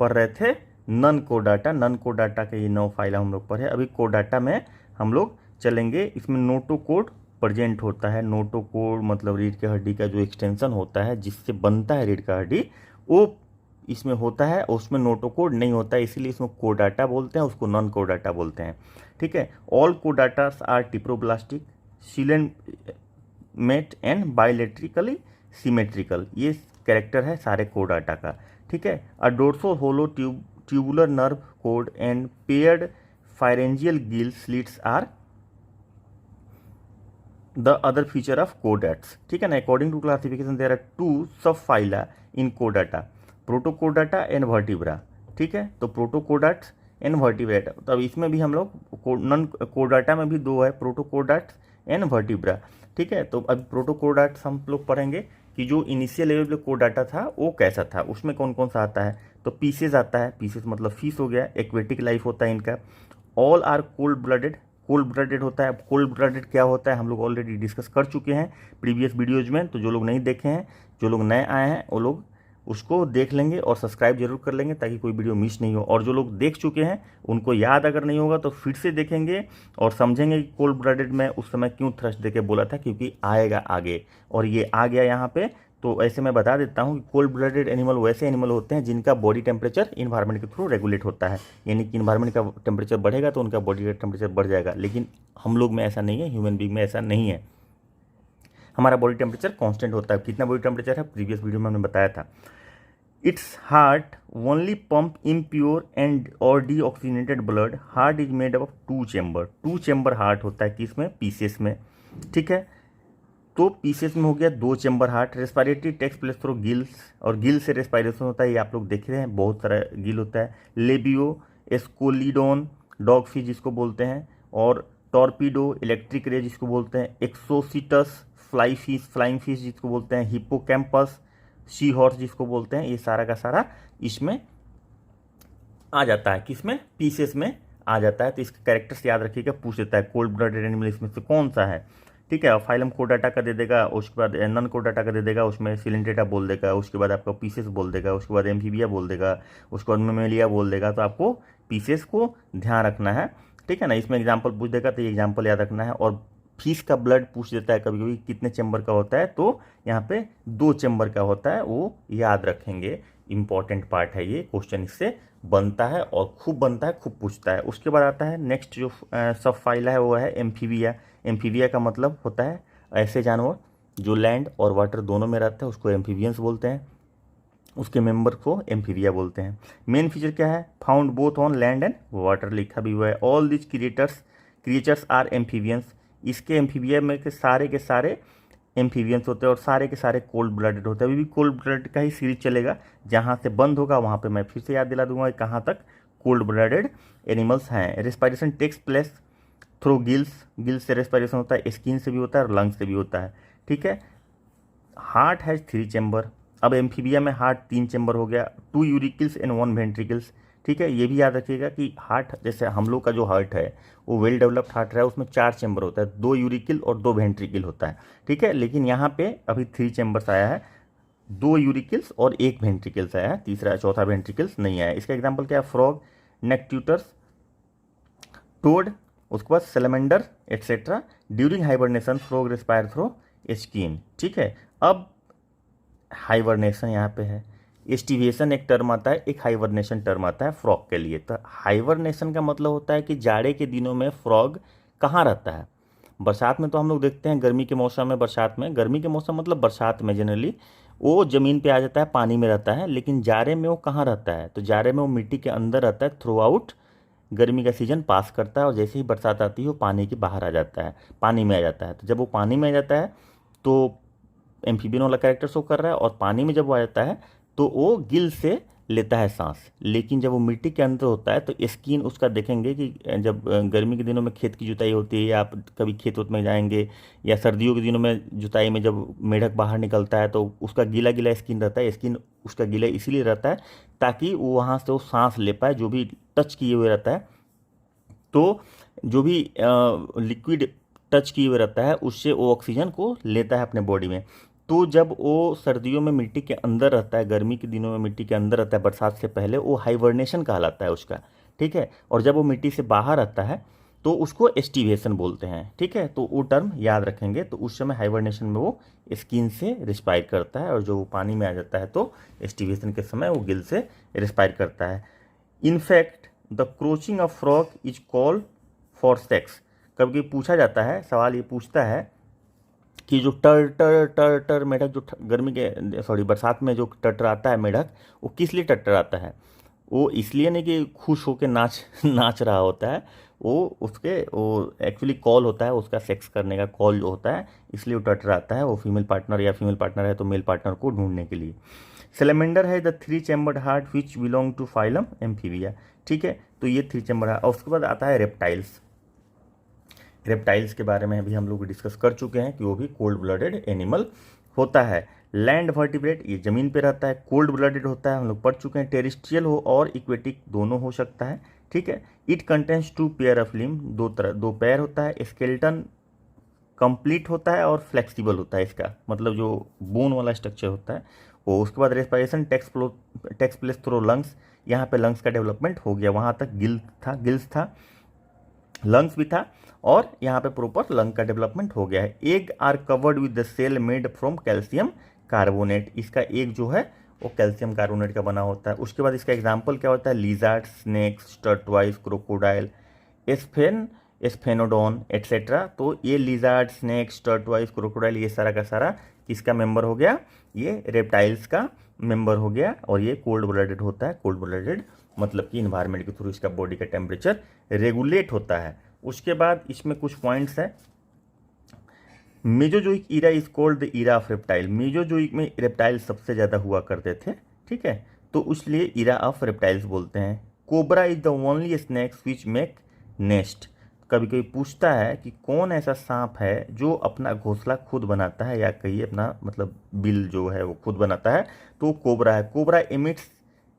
पढ़ रहे थे नन कोडाटा, नन कोडाटा के ये 9 फाइलम हम लोग पढ़े। अभी कोडाटा में हम लोग चलेंगे, इसमें नोटोकोड प्रेजेंट होता है। नोटोकोड मतलब रीढ़ की हड्डी का जो एक्सटेंशन होता है जिससे बनता है रीढ़ का हड्डी, वो इसमें होता है, और उसमें नोटोकोड नहीं होता है, इसीलिए इसमें कोडाटा बोलते हैं, उसको नॉन कोडाटा बोलते हैं, ठीक है। All chordates are triploblastic, coelomate and bilaterally symmetrical, ये कैरेक्टर है सारे कोडाटा का, ठीक है। A dorsal hollow tubular nerve cord and paired pharyngeal gill slits are the other feature of chordates, ठीक है ना। According to classification there are 2 subphyla in कोडाटा, प्रोटोकोडाटा एंड वर्टिब्रा, ठीक है, तो प्रोटोकोडाट्स एंड वर्टिब्रेटा। तो अब इसमें भी हम लोग नॉन कोडाटा में भी 2 है, प्रोटोकोडाट्स एंड वर्टिब्रा, ठीक है। तो अब प्रोटोकोडाट्स हम लोग पढ़ेंगे कि जो इनिशियल लेवल पे कोडाटा था वो कैसा था, उसमें कौन कौन सा आता है, तो पीसेस आता है, पीसेस मतलब फिश हो गया, एक्वेटिक लाइफ होता है इनका। All are cold blooded, cold blooded होता है। कोल्ड ब्लडेड क्या होता है हम लोग ऑलरेडी डिस्कस कर चुके हैं प्रीवियस वीडियोज में, तो जो लोग नहीं देखे हैं, जो लोग नए आए हैं वो लोग उसको देख लेंगे और सब्सक्राइब जरूर कर लेंगे ताकि कोई वीडियो मिस नहीं हो। और जो लोग देख चुके हैं उनको याद अगर नहीं होगा तो फिर से देखेंगे और समझेंगे कि कोल्ड ब्लडेड में उस समय क्यों थ्रस्ट देके बोला था, क्योंकि आएगा आगे, और ये आ गया यहाँ पे। तो ऐसे मैं बता देता हूँ कि कोल्ड ब्लडेड एनिमल वैसे एनिमल होते हैं जिनका बॉडी टेम्परेचर इन्वायरमेंट के थ्रू रेगुलेट होता है, यानी कि इन्वायरमेंट का टेम्परेचर बढ़ेगा तो उनका बॉडी का टेम्परेचर बढ़ जाएगा। लेकिन हम लोग में ऐसा नहीं है, ह्यूमन बीइंग में ऐसा नहीं है, हमारा बॉडी टेम्परेचर कांस्टेंट होता है। कितना बॉडी टेम्परेचर है प्रीवियस वीडियो में हमने बताया था। Its heart only pump impure and और deoxygenated blood. Heart is made up of 2 chamber, 2 chamber heart होता है किसमें, पीसेस में, ठीक है। तो पीसेस में हो गया 2 chamber heart. Respiratory takes place through gills, और गिल से रेस्पिरेशन होता है, ये आप लोग देख रहे हैं बहुत सारा गिल होता है। लेबियो एस्कोलिडोन डॉग फिश जिसको बोलते हैं, और टॉर्पीडो, इलेक्ट्रिक रे जिसको बोलते हैं, एक्सोसिटस, फ्लाइंग फिश जिसको बोलते हैं, हिप्पोकैम्पस, सी हॉर्स जिसको बोलते हैं, ये सारा का सारा इसमें आ जाता है, किसमें, पीसेस में आ जाता है। तो इसका कैरेक्टर्स याद रखिएगा, पूछ देता है कोल्ड ब्लडेड एनिमल इसमें से कौन सा है, ठीक है। और फाइलम कोडाटा का दे देगा, उसके बाद नॉन कोडाटा का दे देगा, उसमें सिलेंटेटा बोल देगा, उसके बाद आपको पीसेस बोल देगा, उसके बाद एम्फीबिया बोल देगा, उसके बाद मेमेलिया बोल देगा। तो आपको पीसेस को ध्यान रखना है, ठीक है ना। इसमें एग्जाम्पल पूछ देगा तो ये एग्जाम्पल याद रखना है। और फिश का ब्लड पूछ देता है कभी कभी कितने चैम्बर का होता है, तो यहाँ पे 2 चैम्बर का होता है, वो याद रखेंगे। इंपॉर्टेंट पार्ट है ये, क्वेश्चन इससे बनता है और खूब बनता है, खूब पूछता है। उसके बाद आता है नेक्स्ट जो सब फाइल है वो है एम्फीबिया। एम्फीबिया का मतलब होता है ऐसे जानवर जो लैंड और वाटर दोनों में रहते हैं, उसको एम्फीबियंस बोलते हैं, उसके मेंबर को एम्फीबिया बोलते हैं। मेन फीचर क्या है, found both on land and water, लिखा भी हुआ है। All this creatures are amphibians. इसके एम्फीबिया में के सारे एम्फीबियंस होते हैं और सारे के सारे कोल्ड ब्लडेड होते हैं। अभी भी कोल्ड ब्लडेड का ही सीरीज चलेगा, जहाँ से बंद होगा वहाँ पे मैं फिर से याद दिला दूंगा कहाँ तक कोल्ड ब्लडेड एनिमल्स हैं। Respiration takes place through gills, gills से रेस्पायरेशन होता है, स्किन से भी होता है और लंग्स से भी होता है, ठीक है। Heart has 3 chamber. अब एम्फीबिया में हार्ट 3 चैम्बर हो गया, 2 यूरिकल्स एंड 1 वेंट्रिकल्स, ठीक है। ये भी याद रखिएगा कि हार्ट, जैसे हम लोग का जो हार्ट है वो वेल डेवलप्ड हार्ट है, उसमें 4 चैम्बर होता है, 2 यूरिकल और 2 वेंट्रिकल होता है, ठीक है। लेकिन यहाँ पे अभी 3 चैम्बर्स आया है, 2 यूरिकल्स और 1 वेंट्रिकल्स आया है, तीसरा चौथा वेंट्रिकल्स नहीं आया। इसका एग्जाम्पल क्या है, फ्रॉग, नेक्ट्यूटर्स, टोड, उसके बाद salamander etcetera. During hibernation frog respire through skin, ठीक है। अब हाइबरनेशन यहाँ पे है, एस्टिवेशन एक टर्म आता है, एक हाइबरनेशन टर्म आता है फ्रॉग के लिए। तो हाइबरनेशन का मतलब होता है कि जाड़े के दिनों में फ्रॉग कहाँ रहता है। बरसात में तो हम लोग देखते हैं, गर्मी के मौसम में, बरसात में, गर्मी के मौसम मतलब बरसात में जनरली वो ज़मीन पे आ जाता है, पानी में रहता है। लेकिन जाड़े में वो कहाँ रहता है, तो जाड़े में वो मिट्टी के अंदर रहता है, थ्रू आउट गर्मी का सीजन पास करता है, और जैसे ही बरसात आती है वो पानी के बाहर आ जाता है, पानी में आ जाता है। तो जब वो पानी में आ जाता है तो एम्फीबियन वाला कैरेक्टर शो कर रहा है, और पानी में जब वो आ जाता है तो वो गिल से लेता है सांस। लेकिन जब वो मिट्टी के अंदर होता है तो स्किन उसका देखेंगे कि जब गर्मी के दिनों में खेत की जुताई होती है, या आप कभी खेत में जाएंगे, या सर्दियों के दिनों में जुताई में जब मेढक बाहर निकलता है तो उसका गीला गीला स्किन रहता है। स्किन उसका गीला इसीलिए रहता है ताकि वो वहाँ से वो सांस ले पाए, जो भी टच किए हुए रहता है, तो जो भी लिक्विड टच किए हुए रहता है उससे वो ऑक्सीजन को लेता है अपने बॉडी में। तो जब वो सर्दियों में मिट्टी के अंदर रहता है, गर्मी के दिनों में मिट्टी के अंदर रहता है, बरसात से पहले, वो हाइबरनेशन कहलाता है उसका, ठीक है। और जब वो मिट्टी से बाहर आता है तो उसको एस्टिवेशन बोलते हैं, ठीक है। तो वो टर्म याद रखेंगे। तो उस समय हाइबरनेशन में वो स्किन से रिस्पायर करता है, और जो वो पानी में आ जाता है तो एस्टिवेशन के समय वो गिल से रिस्पायर करता है। In fact the crouching of frog is called for sex. कभी पूछा जाता है, सवाल ये पूछता है कि जो टर मेढक जो गर्मी के बरसात में जो टटराता है मेढक, वो किस लिए टटराता है। वो इसलिए नहीं कि खुश होकर नाच रहा होता है, वो एक्चुअली कॉल होता है उसका, सेक्स करने का कॉल जो होता है, इसलिए वो टटराता है। वो फीमेल पार्टनर या फीमेल पार्टनर है तो मेल पार्टनर को ढूंढने के लिए। सेलेमेंडर है the 3 chambered heart which belong to phylum amphibia, ठीक है। तो ये 3 चैम्बर है। और उसके बाद आता है रेप्टाइल्स। रेप्टाइल्स के बारे में भी हम लोग डिस्कस कर चुके हैं कि वो भी कोल्ड ब्लडेड एनिमल होता है। लैंड वर्टिब्रेट, ये ज़मीन पे रहता है, कोल्ड ब्लडेड होता है, हम लोग पढ़ चुके हैं। टेरिस्ट्रियल हो और इक्वेटिक दोनों हो सकता है, ठीक है। It contains 2 pair of limb, 2 पैर होता है। स्केलेटन कंप्लीट होता है और फ्लेक्सिबल होता है, इसका मतलब जो बोन वाला स्ट्रक्चर होता है वो। उसके बाद respiration takes place through lungs, यहाँ पे लंग्स का डेवलपमेंट हो गया, वहाँ तक गिल्स था, लंग्स भी था, और यहाँ पे प्रॉपर लंग का डेवलपमेंट हो गया है। Egg are covered with the shell made from calcium carbonate, इसका एग जो है वो कैल्शियम कार्बोनेट का बना होता है। उसके बाद इसका एग्जाम्पल क्या होता है, lizard, snakes, tortoise, crocodile, sphenodon etcetera. तो ये लिजार्ड, स्नेक्स, टर्टवाइज, क्रोकोडाइल, ये सारा का सारा किसका मेंबर हो गया, ये रेप्टाइल्स का मेंबर हो गया। और ये कोल्ड ब्लडेड होता है। कोल्ड ब्लडेड मतलब कि इन्वायरमेंट के थ्रू इसका बॉडी का टेम्परेचर रेगुलेट होता है। उसके बाद इसमें कुछ पॉइंट्स हैं। Mesozoic era is called the era of reptile. Mesozoic में रेप्टाइल सबसे ज़्यादा हुआ करते थे, ठीक है, तो इसलिए ईरा ऑफ रेप्टाइल्स बोलते हैं। Cobra is the only snakes which make nest. कभी कभी पूछता है कि कौन ऐसा सांप है जो अपना घोंसला खुद बनाता है, या कहिए अपना मतलब बिल जो है वो खुद बनाता है, तो कोबरा है। Cobra emits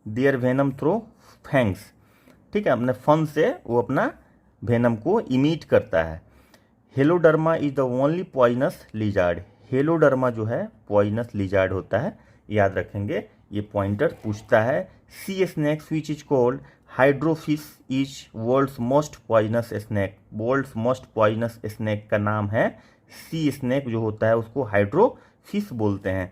their venom through fangs, ठीक है, अपने फन से वो अपना वेनम को इमिट करता है। Heloderma is the only poisonous lizard, Heloderma जो है पॉइजनस लिजार्ड होता है, याद रखेंगे, ये पॉइंटर पूछता है। Sea snake which is called hydrophis is world's most poisonous snake, world's most poisonous snake का नाम है सी स्नैक, जो होता है उसको हाइड्रोफिश बोलते हैं।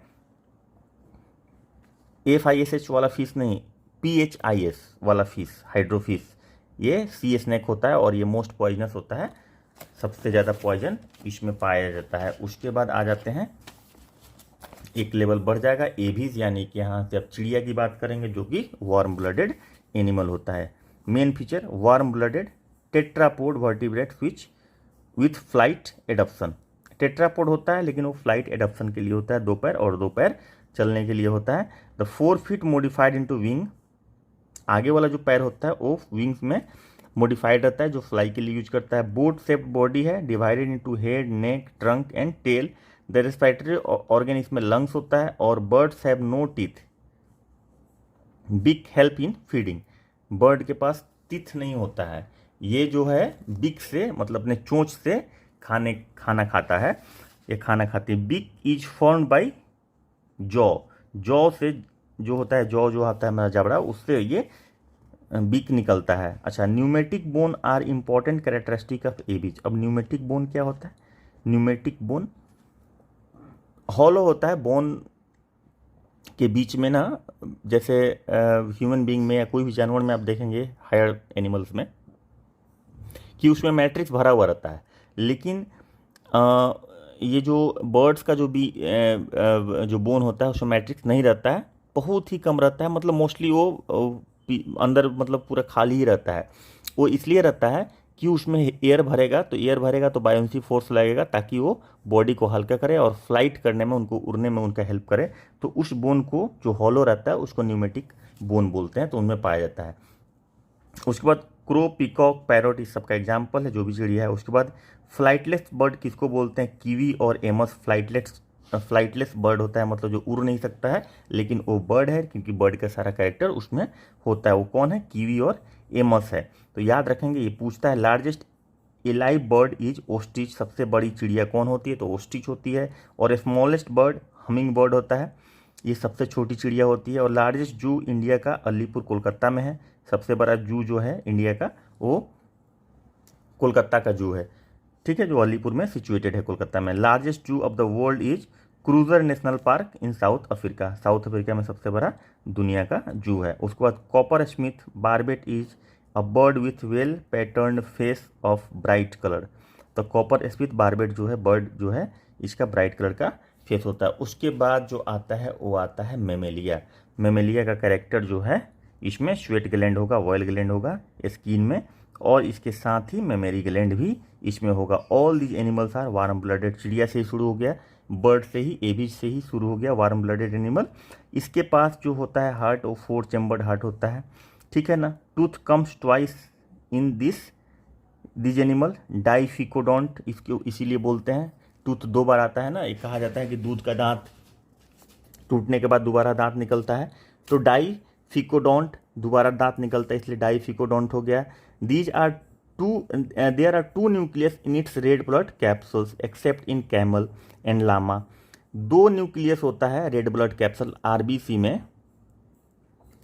FISH वाला फिश नहीं, PHIS वाला फिश, हाइड्रोफिश, ये सी स्नैक होता है और ये मोस्ट पॉइजनस होता है, सबसे ज़्यादा पॉइजन इसमें पाया जाता है। उसके बाद आ जाते हैं, एक लेवल बढ़ जाएगा, एविज, यानी कि यहाँ से अब चिड़िया की बात करेंगे जो कि वार्म ब्लडेड एनिमल होता है। Main feature warm blooded tetrapod vertebrate which with flight adaption, tetrapod होता है लेकिन वो फ्लाइट एडप्शन के लिए होता है, 2 पैर और 2 पैर चलने के लिए होता है। The 4 feet modified into wing, आगे वाला जो पैर होता है वो विंग्स में मॉडिफाइड रहता है, जो फ्लाई के लिए यूज करता है। बोट शेप्ड बॉडी है, divided into head, neck, trunk and tail. The respiratory organ इसमें लंग्स होता है। और birds have no teeth, beak help in feeding, bird के पास टीथ नहीं होता है, ये जो है बिग से मतलब अपने चोंच से खाना खाता है, ये खाना खाती है। Big is formed by jaw, jaw से जो होता है, जॉ जो आता है हमारा जबड़ा, उससे ये बीक निकलता है। अच्छा, pneumatic bone are important characteristic of aves. अब न्यूमेटिक बोन क्या होता है? न्यूमेटिक बोन हॉलो होता है, बोन के बीच में ना, जैसे ह्यूमन बीइंग में या कोई भी जानवर में आप देखेंगे हायर एनिमल्स में कि उसमें मैट्रिक्स भरा हुआ रहता है, लेकिन ये जो बर्ड्स का जो भी जो बोन होता है उसमें मैट्रिक्स नहीं रहता है, बहुत ही कम रहता है, मतलब मोस्टली वो अंदर मतलब पूरा खाली ही रहता है। वो इसलिए रहता है कि उसमें एयर भरेगा तो बायोन्सी फोर्स लगेगा ताकि वो बॉडी को हल्का करे और फ्लाइट करने में, उनको उड़ने में उनका हेल्प करे। तो उस बोन को जो हॉलो रहता है उसको न्यूमेटिक बोन बोलते हैं, तो उनमें पाया जाता है। उसके बाद क्रो, पीकॉक, पैरोट इस सबका एग्जाम्पल है, जो भी चिड़िया है। उसके बाद फ्लाइटलेस बर्ड किसको बोलते हैं? कीवी और एमस फ्लाइटलेस बर्ड होता है, मतलब जो उड़ नहीं सकता है लेकिन वो बर्ड है, क्योंकि बर्ड का सारा कैरेक्टर उसमें होता है। वो कौन है? कीवी और एमस है। तो याद रखेंगे, ये पूछता है largest alive bird is ostrich, सबसे बड़ी चिड़िया कौन होती है? तो ओस्ट्रिच होती है। और स्मॉलेस्ट बर्ड हमिंग बर्ड होता है, ये सबसे छोटी चिड़िया होती है। और लार्जेस्ट जू इंडिया का अलीपुर कोलकाता में है, सबसे बड़ा जू जो है इंडिया का वो कोलकाता का जू है, ठीक है, जो अलीपुर में सिचुएटेड है कोलकाता में। Largest zoo of the world is Kruger National Park in South Africa, South Africa में सबसे बड़ा दुनिया का जू है। उसके बाद coppersmith barbet is a bird with well pattern face of bright colour. तो कॉपर स्मिथ बारबेट जो है बर्ड जो है इसका ब्राइट कलर का फेस होता है। उसके बाद जो आता है वो आता है मेमेलिया। मेमेलिया का कैरेक्टर जो है, इसमें स्वेट ग्लैंड होगा, वॉयल ग्लैंड होगा स्किन में, और इसके साथ ही मेमोरी ग्लैंड भी इसमें होगा। All these animals are warm blooded, चिड़िया से ही शुरू हो गया, बर्ड से ही, एविज से ही शुरू हो गया वार्म ब्लडेड एनिमल। इसके पास जो होता है हार्ट, वो 4 चैम्बर्ड हार्ट होता है, ठीक है ना। Tooth comes twice in this animal, diphyodont इसको इसीलिए बोलते हैं, टूथ 2 बार आता है ना, ये कहा जाता है कि दूध का दांत टूटने के बाद दोबारा दांत निकलता है, तो डाइफिकोडोंट दोबारा दांत निकलता है, इसलिए डाइफिकोडोंट हो गया। There are two nucleus in its red blood capsules except in camel and llama. 2 nucleus होता है रेड ब्लड कैप्सूल आरबीसी में,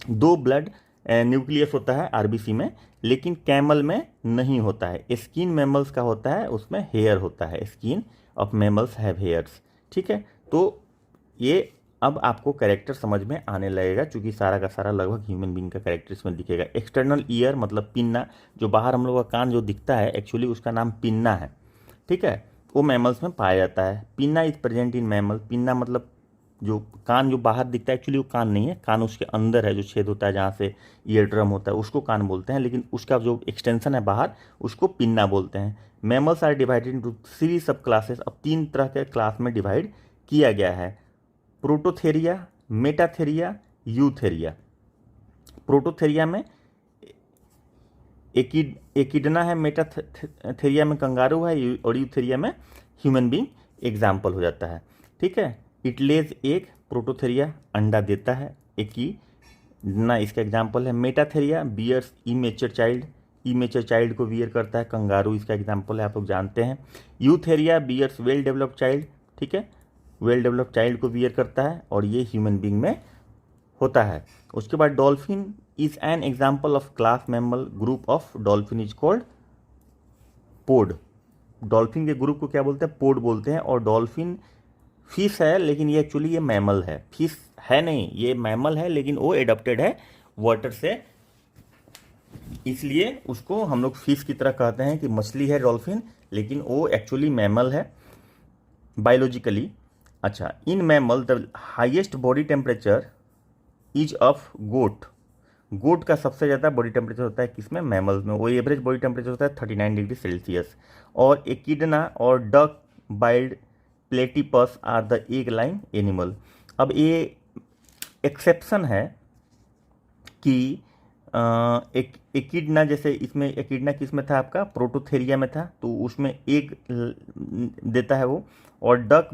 2 ब्लड न्यूक्लियस होता है आरबीसी में, लेकिन कैमल में नहीं होता है। स्किन मैमल्स का होता है, उसमें हेयर होता है, skin of mammals have hairs, ठीक है। तो ये अब आपको कैरेक्टर समझ में आने लगेगा, क्योंकि सारा का सारा लगभग ह्यूमन बीइंग का कैरेक्टर इसमें दिखेगा। एक्सटर्नल ईयर मतलब पिन्ना, जो बाहर हम लोग का कान जो दिखता है एक्चुअली उसका नाम पिन्ना है, ठीक है, वो मैमल्स में पाया जाता है। Pinna is present in mammal, pinna मतलब जो कान जो बाहर दिखता है एक्चुअली वो कान नहीं है, कान उसके अंदर है, जो छेद होता है जहाँ से ईयर ड्रम होता है उसको कान बोलते हैं, लेकिन उसका जो एक्सटेंशन है बाहर उसको पिन्ना बोलते हैं। मैमल्स आर डिवाइडेड इनटू 3 सब क्लासेस, अब 3 तरह के क्लास में डिवाइड किया गया है, प्रोटोथेरिया, मेटाथेरिया, यूथेरिया। प्रोटोथेरिया में एकिडना है, मेटाथेरिया में कंगारू है, और यूथेरिया में ह्यूमन बींग एग्जाम्पल हो जाता है। ठीक है, इट लेज एग, प्रोटोथेरिया अंडा देता है, एकिडना इसका एग्जाम्पल है। Metatheria bears immature child, immature child को बियर करता है, कंगारू इसका एग्जाम्पल है, आप लोग जानते हैं। Eutheria bears well developed child, ठीक है, वेल डेवलप्ड चाइल्ड को बियर करता है, और ये ह्यूमन बींग में होता है। उसके बाद dolphin is an example of class mammal, group of dolphin is called pod. Dolphin के ग्रुप को क्या बोलते हैं? पोड बोलते हैं। और डॉल्फिन फिश है, लेकिन ये एक्चुअली ये मैमल है, फिश है नहीं, ये मैमल है, लेकिन वो एडॉप्टेड है वाटर से, इसलिए उसको हम लोग फिश की तरह कहते हैं कि मछली है डॉल्फिन, लेकिन वो एक्चुअली मैमल है बायोलॉजिकली। अच्छा, in mammal the highest body temperature is of goat. Goat का सबसे ज़्यादा बॉडी टेम्परेचर होता है किसमें? मैमल्स में। वो एवरेज बॉडी टेम्परेचर होता है 39 डिग्री सेल्सियस। और एकिडना और duck billed platypus are the egg line animal. अब ये एक्सेप्शन है कि एकिडना, जैसे इसमें एकिडना किस में था आपका? प्रोटोथेरिया में था, तो उसमें एग देता है वो। और डक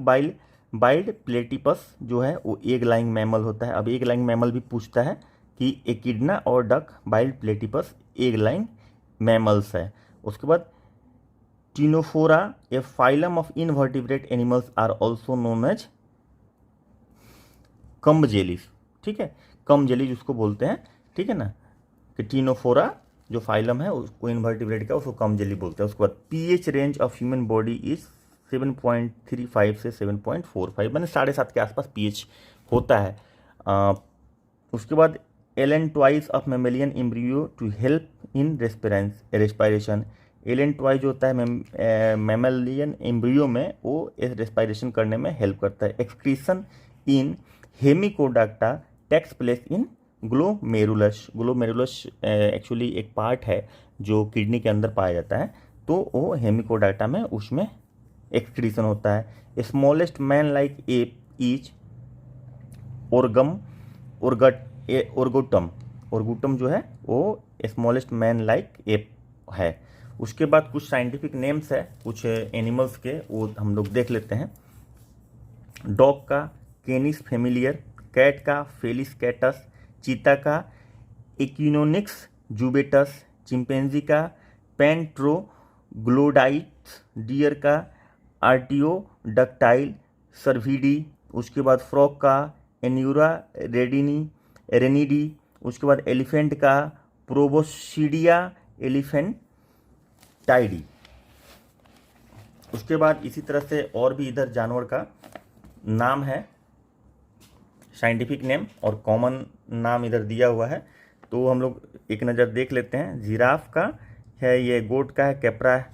बाइल्ड प्लेटिपस जो है वो एग लाइंग मैमल होता है। अब एग लाइंग मैमल भी पूछता है कि एकिडना और duck billed platypus egg laying mammals है। उसके बाद ctenophora, a phylum of invertebrate animals, are also known as comb jellies. ठीक है, कम्ब जेलीज उसको बोलते हैं, ठीक है ना, कि टिनोफोरा जो फाइलम है उसको इनवर्टिब्रेट का, उसको कम्ब जेली बोलते हैं। उसके बाद pH range of human body is 7.35 से 7.45, मैंने 7.5 के आसपास पीएच होता है। उसके बाद allantois of mammalian embryo to help in respiration. Allantois जो होता है मेमेलियन एम्ब्रियो में, वो रेस्पायरेशन करने में हेल्प करता है। एक्सक्रीशन इन हेमिकोडाक्टा takes place in glomerulus. Glomerulus actually एक पार्ट है जो किडनी के अंदर पाया जाता है, तो वो हेमिकोडाक्टा में उसमें एक्सक्रीशन होता है। Smallest man like ape is orangutan जो है वो स्मॉलेस्ट मैन लाइक एप है। उसके बाद कुछ साइंटिफिक नेम्स है कुछ एनिमल्स के, वो हम लोग देख लेते हैं। डॉग का कैनिस फेमिलियर, कैट का फेलिस कैटस, चीता का इक्विनोनिक्स जुबेटस, चिंपैंजी का पेंट्रोग्लोडाइट्स, डियर का आर्टियोडक्टाइल सर्विडी। उसके बाद फ्रॉग का एन्यूरा रेनिडी। उसके बाद एलिफेंट का प्रोबोसिडिया एलिफेंटाइडी। उसके बाद इसी तरह से और भी इधर जानवर का नाम है, साइंटिफिक नेम और कॉमन नाम इधर दिया हुआ है, तो हम लोग एक नज़र देख लेते हैं। जिराफ का है, ये गोट का है कैप्रा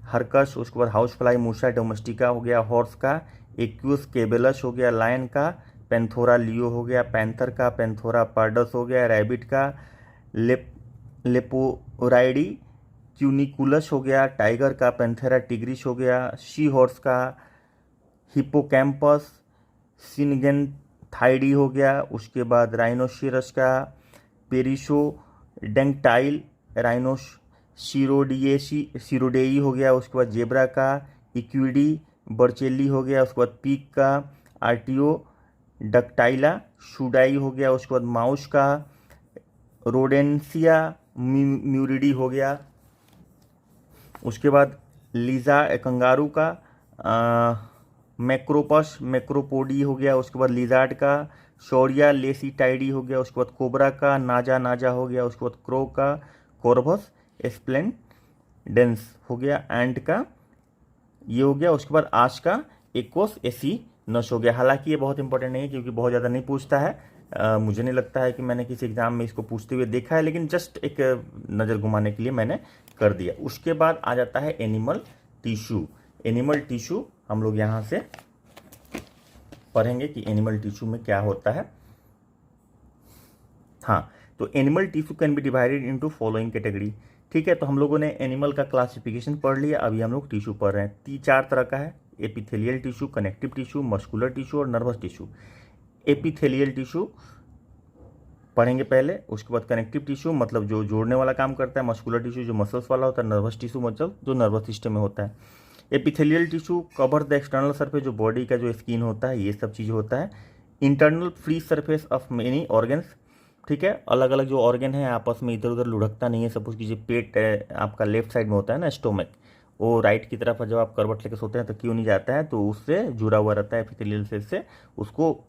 हरकस। उसके बाद हाउस फ्लाई मूसा डोमेस्टिका हो गया। हॉर्स का एक्यूस केबेलस हो गया। लायन का पेंथोरा लियो हो गया। पैंथर का पेंथोरा पार्डस हो गया। रैबिट का लेपोराइडी क्यूनिकुलस हो गया। टाइगर का पेंथेरा टिग्रिस हो गया। शी हॉर्स का हिपोकैम्पस सिनगेनथाइडी हो गया। उसके बाद राइनोसिरस का पेरिसोडेंटाइल सिरोडेई हो गया। उसके बाद जेब्रा का इक्विडी बर्चेली हो गया। उसके बाद पीक का आर्टियोडक्टाइला शुडाई हो गया। उसके बाद माउस का रोडेंसिया म्यूरिडी हो गया। उसके बाद लीजा कंगारू का मैक्रोपस मैक्रोपोडी हो गया। उसके बाद लिजार्ड का शौरिया लेसीटाइडी हो गया। उसके बाद कोबरा का नाजा हो गया। उसके बाद क्रो का कॉर्वस स्प्लेंडेंस हो गया। एंट का ये हो गया। उसके बाद आश का एक्वस एसिनस हो गया। हालांकि ये बहुत इंपॉर्टेंट नहीं है क्योंकि बहुत ज़्यादा नहीं पूछता है, मुझे नहीं लगता है कि मैंने किसी एग्जाम में इसको पूछते हुए देखा है, लेकिन जस्ट एक नज़र घुमाने के लिए मैंने कर दिया। उसके बाद आ जाता है एनिमल टिश्यू। एनिमल टिश्यू हम लोग यहाँ से पढ़ेंगे कि एनिमल टिश्यू में क्या होता है। हाँ, तो animal tissue can be divided into following category. ठीक है, तो हम लोगों ने एनिमल का क्लासिफिकेशन पढ़ लिया, अभी हम लोग टिश्यू पढ़ रहे हैं। 4 तरह का है, epithelial tissue, connective tissue, muscular tissue और नर्वस टिश्यू। एपिथेलियल टिश्यू पढ़ेंगे पहले, उसके बाद कनेक्टिव टिश्यू मतलब जो जोड़ने वाला काम करता है, मस्कुलर टिश्यू जो मसल्स वाला होता है, नर्वस टिश्यू मतलब जो नर्वस सिस्टम में होता है, epithelial tissue cover the external surface जो बॉडी का जो स्किन होता है, ये सब चीज़ होता है, internal free surface of many organs, ठीक है, अलग अलग जो ऑर्गन है आपस में इधर उधर लुढ़कता नहीं है। सपोज कीजिए पेट आपका लेफ्ट साइड में होता है ना स्टोमक, वो राइट की तरफ जब आप करवट लेके सोते हैं तो क्यों नहीं जाता है, तो उससे जुड़ा हुआ रहता है एपिथेलियल सेल से, उसको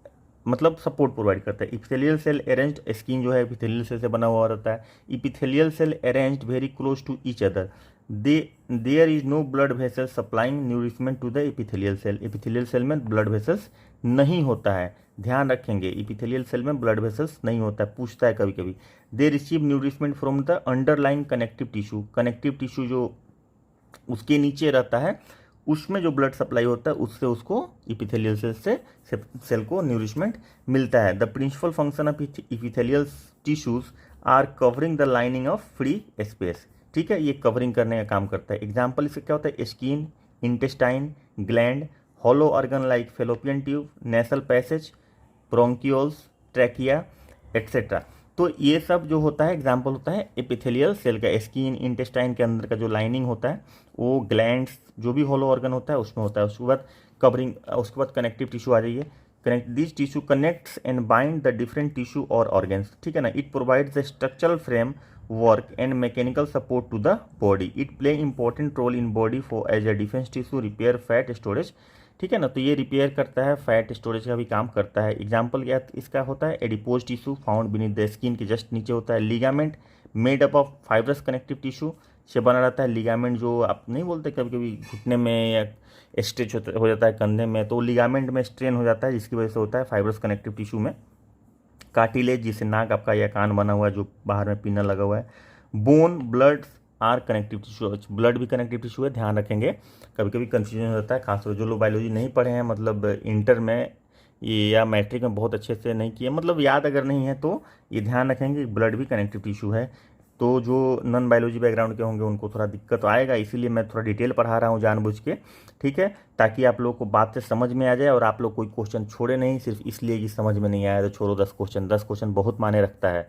मतलब सपोर्ट प्रोवाइड करता है। इपिथेलियल सेल अरेंज्ड स्किन जो है एपिथेलियल सेल से बना हुआ रहता है। Epithelial cell arranged very close to each other, there is no blood vessels supplying nourishment to the epithelial cell. Epithelial cell में ब्लड वेसल्स नहीं होता है, ध्यान रखेंगे, एपिथेलियल सेल में ब्लड वेसल्स नहीं होता है, पूछता है कभी कभी। They receive nourishment from the underlying connective tissue, connective tissue जो उसके नीचे रहता है उसमें जो ब्लड सप्लाई होता है उससे उसको इपिथेलियल सेल से सेल को न्यूरिशमेंट मिलता है। The principal function of epithelial tissues are covering the lining of free space, ठीक है, ये कवरिंग करने का काम करता है। एग्जाम्पल इसका क्या होता है, skin, intestine, gland, hollow organ like fallopian tube, nasal passage, bronchioles, trachea etcetera. तो ये सब जो होता है एग्जाम्पल होता है एपिथेलियल सेल का। स्किन, इंटेस्टाइन के अंदर का जो लाइनिंग होता है वो ग्लैंड्स जो भी हॉलो ऑर्गन होता है उसमें होता है। उसके बाद कवरिंग, उसके बाद कनेक्टिव टिश्यू आ जाइए। Connect this tissue connects and bind the different tissue और ऑर्गन्स, ठीक है ना। It provides the structural frame work and mechanical support to the body. It play important role in body for as a defence tissue, repair, fat storage, ठीक है ना। तो ये रिपेयर करता है, फैट स्टोरेज का भी काम करता है। एग्जाम्पल क्या इसका होता है, adipose tissue found beneath the skin के जस्ट नीचे होता है। Ligament made up of fibrous connective tissue से बना रहता है। लिगामेंट जो आप नहीं बोलते कभी कभी घुटने में या स्ट्रेच हो जाता है कंधे में, तो लिगामेंट में स्ट्रेन हो जाता है जिसकी वजह से होता है फाइब्रस कनेक्टिव टिश्यू में। कार्टिलेज जिसे नाक आपका या कान बना हुआ है जो बाहर में पिना लगा हुआ है। Bone, blood are connective tissue, blood भी कनेक्टिव टिश्यू है, ध्यान रखेंगे, कभी कभी कंफ्यूजन हो जाता है, खासतौर जो लोग बायोलॉजी नहीं पढ़े हैं, मतलब इंटर में ये या मैट्रिक में बहुत अच्छे से नहीं किए, मतलब याद अगर नहीं है तो ये ध्यान रखेंगे कि ब्लड भी कनेक्टिव टिश्यू है। तो जो नॉन बायोलॉजी बैकग्राउंड के होंगे उनको थोड़ा दिक्कत आएगा, इसीलिए मैं थोड़ा डिटेल पढ़ा रहा हूँ जानबूझ के, ठीक है, ताकि आप लोग को बात से समझ में आ जाए और आप लोग कोई क्वेश्चन छोड़े नहीं सिर्फ इसलिए कि समझ में नहीं आया तो छोड़ो 10 क्वेश्चन। 10 क्वेश्चन बहुत मायने रखता है,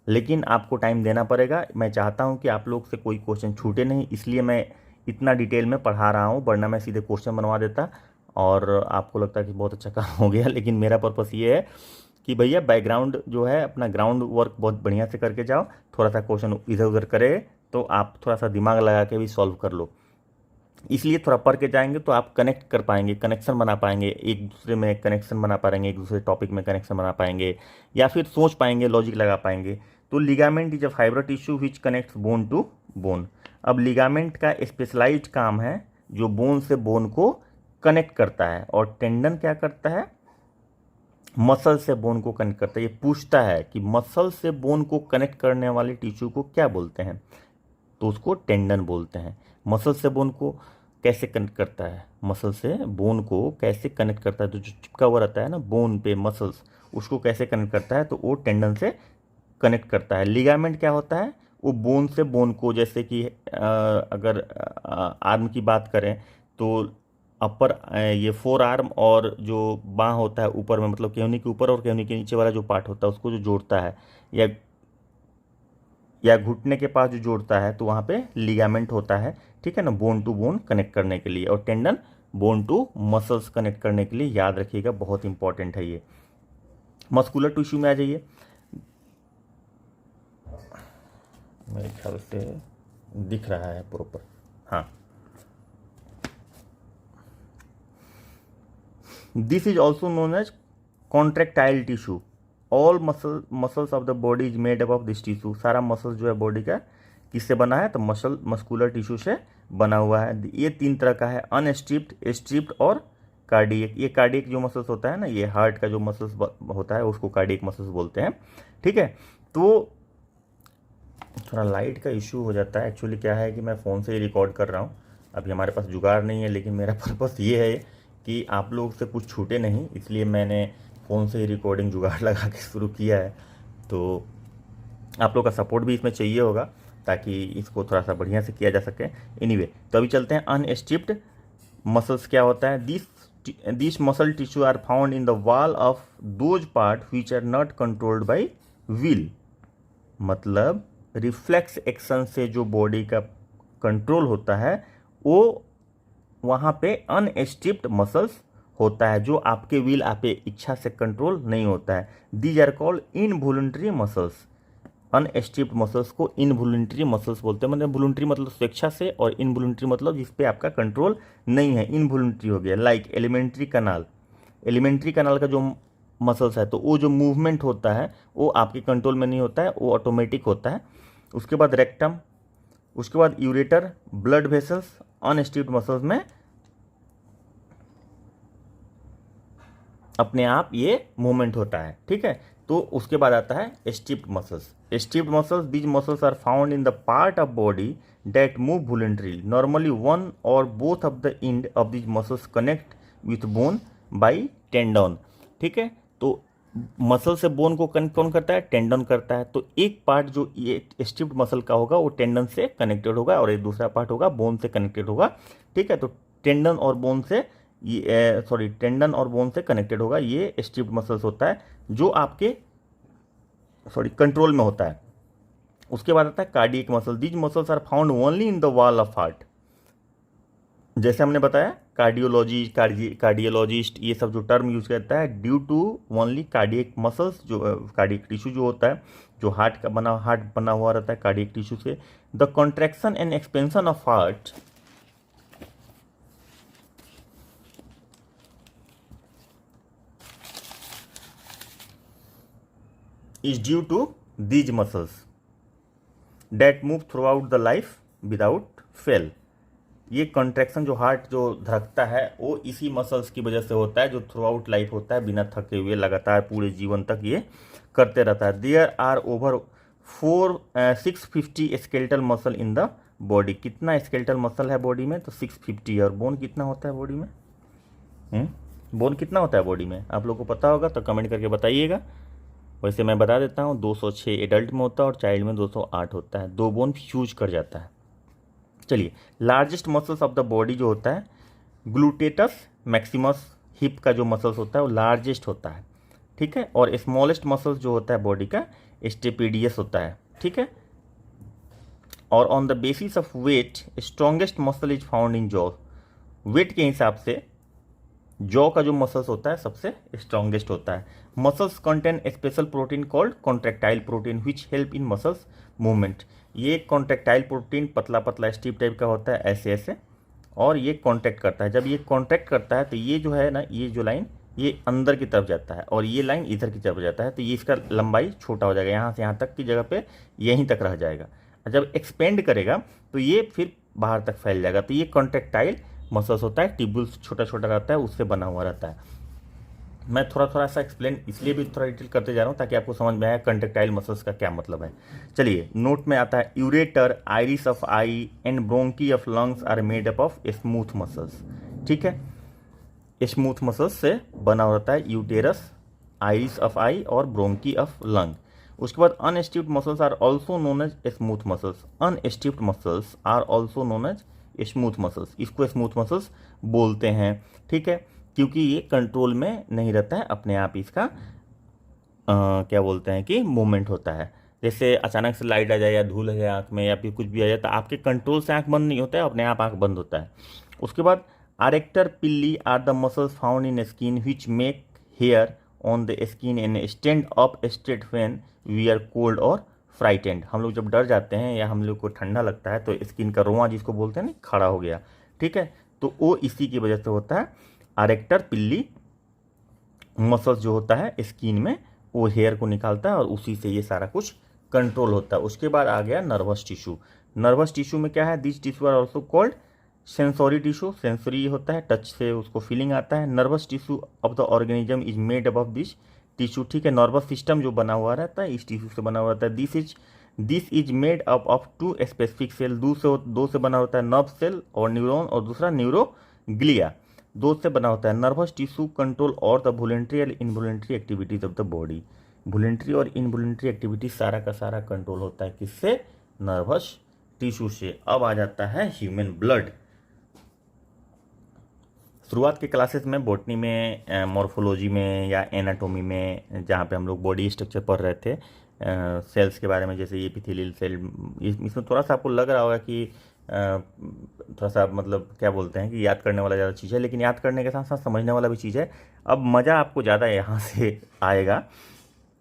लेकिन आपको टाइम देना पड़ेगा। मैं चाहता हूं कि आप लोग से कोई क्वेश्चन छूटे नहीं, इसलिए मैं इतना डिटेल में पढ़ा रहा हूं, वरना मैं सीधे क्वेश्चन बनवा देता और आपको लगता है कि बहुत अच्छा काम हो गया। लेकिन मेरा पर्पस ये है कि भैया बैकग्राउंड जो है अपना ग्राउंड वर्क बहुत बढ़िया से करके जाओ, थोड़ा सा क्वेश्चन इधर उधर करे तो आप थोड़ा सा दिमाग लगा के भी सॉल्व कर लो। इसलिए थोड़ा पढ़ के जाएंगे तो आप कनेक्ट कर पाएंगे, कनेक्शन बना पाएंगे, एक दूसरे में कनेक्शन बना पाएंगे, एक दूसरे टॉपिक में कनेक्शन बना पाएंगे, या फिर सोच पाएंगे, लॉजिक लगा पाएंगे। तो ligament is a fibre tissue which connects bone to bone. अब लिगामेंट का स्पेशलाइज्ड काम है जो बोन से बोन को कनेक्ट करता है, और टेंडन क्या करता है, मसल से बोन को कनेक्ट करता है। ये पूछता है कि मसल से बोन को कनेक्ट करने वाले टिश्यू को क्या बोलते हैं, तो उसको टेंडन बोलते हैं। मसल से बोन को कैसे कनेक्ट करता है, मसल से बोन को कैसे कनेक्ट करता है, तो जो चिपका हुआ रहता है ना बोन पे मसल्स, उसको कैसे कनेक्ट करता है, तो वो टेंडन से कनेक्ट करता है। लिगामेंट क्या होता है, वो बोन से बोन को, जैसे कि अगर आर्म की बात करें तो अपर ये फोर आर्म और जो बाँ होता है ऊपर में, मतलब केहनी के ऊपर और केहनी के नीचे वाला जो पार्ट होता है उसको जो जोड़ता है, या घुटने के पास जो जोड़ता है, तो वहाँ पे लिगामेंट होता है, ठीक है ना, बोन टू बोन कनेक्ट करने के लिए। और tendon bone to muscles connect करने के लिए, याद रखिएगा, बहुत इंपॉर्टेंट है ये। मस्कुलर टिश्यू में आ जाइए, मेरे ख्याल से दिख रहा है प्रॉपर, हाँ। This is also known as contractile tissue. All muscles of the body is made up of this tissue. सारा मसल्स जो है बॉडी का किससे बना है, तो मस्कुलर टिश्यू से बना हुआ है। ये 3 तरह का है, अनस्ट्रिप्ड, स्ट्रिप्ड और कार्डियक। ये कार्डियक जो मसल्स होता है ना, ये हार्ट का जो मसल्स होता है उसको कार्डियक मसल्स बोलते हैं, ठीक है। तो थोड़ा लाइट का इश्यू हो जाता है, एक्चुअली क्या है कि मैं फ़ोन से ही रिकॉर्ड कर रहा हूँ, अभी हमारे पास जुगाड़ नहीं है, लेकिन मेरा पर्पस ये है कि आप लोग से कुछ छूटे नहीं, इसलिए मैंने फ़ोन से ही रिकॉर्डिंग जुगाड़ लगा के शुरू किया है। तो आप लोग का सपोर्ट भी इसमें चाहिए होगा ताकि इसको थोड़ा सा बढ़िया से किया जा सके। एनीवे, तो अभी चलते हैं अनस्ट्रिप्ड मसल्स क्या होता है। This muscle tissue are found in the wall of those part which are not controlled by will, मतलब रिफ्लेक्स एक्शन से जो बॉडी का कंट्रोल होता है वो वहाँ पे अनस्ट्रिप्ड मसल्स होता है, जो आपके विल, आपके इच्छा से कंट्रोल नहीं होता है। These are called involuntary muscles. Unstriped muscles को इनवॉलंटरी मसल्स बोलते हैं, मतलब वॉलंटरी मतलब स्वेच्छा से, और इनवॉलंटरी मतलब जिस पे आपका कंट्रोल नहीं है, इनवॉलंटरी हो गया। लाइक एलिमेंट्री कनाल, एलिमेंट्री कनाल का जो मसल्स है, तो वो जो मूवमेंट होता है वो आपके कंट्रोल में नहीं होता है, वो ऑटोमेटिक होता है। उसके बाद रेक्टम, उसके बाद ureter, blood vessels, unstripped muscles में अपने आप ये मूवमेंट होता है, ठीक है। तो उसके बाद आता है striped muscles. Striped muscles, these muscles are found in the part of body that move voluntarily. Normally one or both of the end of these muscles connect with bone by tendon, ठीक है। तो मसल से बोन को कनेक्ट कौन करता है? टेंडन करता है। तो एक पार्ट जो ये स्ट्रिप्ड मसल का होगा वो टेंडन से कनेक्टेड होगा, और एक दूसरा पार्ट होगा बोन से कनेक्टेड होगा, ठीक है। तो टेंडन और बोन से टेंडन और बोन से कनेक्टेड होगा, ये स्ट्रिप्ड मसल्स होता है जो आपके कंट्रोल में होता है। उसके बाद आता है cardiac muscle. These muscles are found only in the wall of heart. जैसे हमने बताया कार्डियोलॉजिस्ट ये सब जो टर्म यूज करता है, due to only cardiac muscles, जो कार्डियक टिश्यू जो होता है, जो हार्ट बना हुआ रहता है कार्डियक टिश्यू से। The contraction and expansion of heart is due to these muscles that move throughout the life without fail। ये कॉन्ट्रैक्शन जो हार्ट जो धड़कता है वो इसी मसल्स की वजह से होता है, जो थ्रू आउट लाइफ होता है, बिना थके हुए लगातार पूरे जीवन तक ये करते रहता है। There are over 650 skeletal muscle in the body. कितना स्केलेटल मसल है बॉडी में? तो 650। और बोन कितना होता है बॉडी में? बोन कितना होता है बॉडी में? आप लोग को पता होगा तो कमेंट करके बताइएगा। वैसे मैं बता देता हूँ, 206 एडल्ट में होता है और चाइल्ड में 208 होता है। 2 बोन फ्यूज कर जाता है। चलिए, largest muscles of the body जो होता है, ग्लूटेटस मैक्सिमस, हिप का जो मसल्स होता है वो लार्जेस्ट होता है, ठीक है। और स्मॉलेस्ट मसल्स जो होता है बॉडी का, स्टेपिडियस होता है, ठीक है। और on the basis of weight, strongest muscle is found in jaw. Weight के हिसाब से जॉ का जो मसल्स होता है सबसे स्ट्रॉन्गेस्ट होता है। Muscles contain special protein called contractile protein which help in muscles movement. ये कॉन्ट्रैक्टाइल प्रोटीन पतला पतला स्ट्रिप टाइप का होता है, ऐसे ऐसे, और ये कॉन्ट्रैक्ट करता है। जब ये कॉन्ट्रैक्ट करता है तो ये जो है ना, ये जो लाइन ये अंदर की तरफ जाता है और ये लाइन इधर की तरफ जाता है, तो ये इसका लंबाई छोटा हो जाएगा, यहाँ से यहाँ तक की जगह पे यहीं तक रह जाएगा। जब एक्सपेंड करेगा तो ये फिर बाहर तक फैल जाएगा। तो ये कॉन्ट्रैक्टाइल मसल्स होता है, टिब्यूल्स छोटा छोटा रहता है, उससे बना हुआ रहता है। मैं थोड़ा सा एक्सप्लेन इसलिए भी थोड़ा डिटेल करते जा रहा हूँ ताकि आपको समझ में आए कॉन्ट्रैक्टाइल मसल्स का क्या मतलब है। चलिए, नोट में आता है ureter, iris of eye and bronchi of lungs are made up of smooth muscles, ठीक है। स्मूथ मसल्स से बना होता है यूटेरस, आइरिस ऑफ आई और ब्रोंकी ऑफ लंग। उसके बाद unstriped muscles are also known as smooth muscles. Unstriped muscles are also known as smooth muscles. इसको स्मूथ मसल्स बोलते हैं, ठीक है, क्योंकि ये कंट्रोल में नहीं रहता है, अपने आप इसका क्या बोलते हैं कि मूवमेंट होता है। जैसे अचानक से लाइट आ जाए या धूल आ जाए आँख में या फिर कुछ भी आ जाए तो आपके कंट्रोल से आँख बंद नहीं होता है, अपने आप आँख बंद होता है। उसके बाद arrector pili are the muscles found in skin which make hair on the skin and stand up straight when we are cold or frightened. हम लोग जब डर जाते हैं या हम लोग को ठंडा लगता है तो स्किन का रोआं जिसको बोलते हैं ना, खड़ा हो गया, ठीक है, तो वो इसी की वजह से होता है। आरेक्टर पिल्ली मसल्स जो होता है स्किन में, वो हेयर को निकालता है और उसी से ये सारा कुछ कंट्रोल होता है। उसके बाद आ गया नर्वस टिश्यू। नर्वस टिश्यू में क्या है? This tissue are also called sensory tissue. Sensory होता है, टच से उसको फीलिंग आता है। Nervous tissue of the organism is made up of this tissue, ठीक है। नर्वस सिस्टम जो बना हुआ रहता है इस टिश्यू से बना हुआ रहता है। This is made up of 2 specific cell. दो से बना होता है, नर्व सेल और न्यूरॉन, और दूसरा न्यूरोग्लिया, 2 से बना होता है। नर्वस टिश्यू कंट्रोल और the voluntary and involuntary activities of the body. Voluntary और इनवॉलंटरी एक्टिविटीज सारा का सारा कंट्रोल होता है किससे? नर्वस टिश्यू से। अब आ जाता है ह्यूमन ब्लड। शुरुआत के क्लासेस में बॉटनी में, मॉर्फोलॉजी में या एनाटॉमी में, जहाँ पे हम लोग बॉडी स्ट्रक्चर पढ़ रहे थे, सेल्स के बारे में, जैसे एपिथेलियल सेल, इसमें थोड़ा सा आपको लग रहा होगा कि थोड़ा सा मतलब क्या बोलते हैं कि याद करने वाला ज़्यादा चीज़ है, लेकिन याद करने के साथ साथ समझने वाला भी चीज़ है। अब मज़ा आपको ज़्यादा यहाँ से आएगा।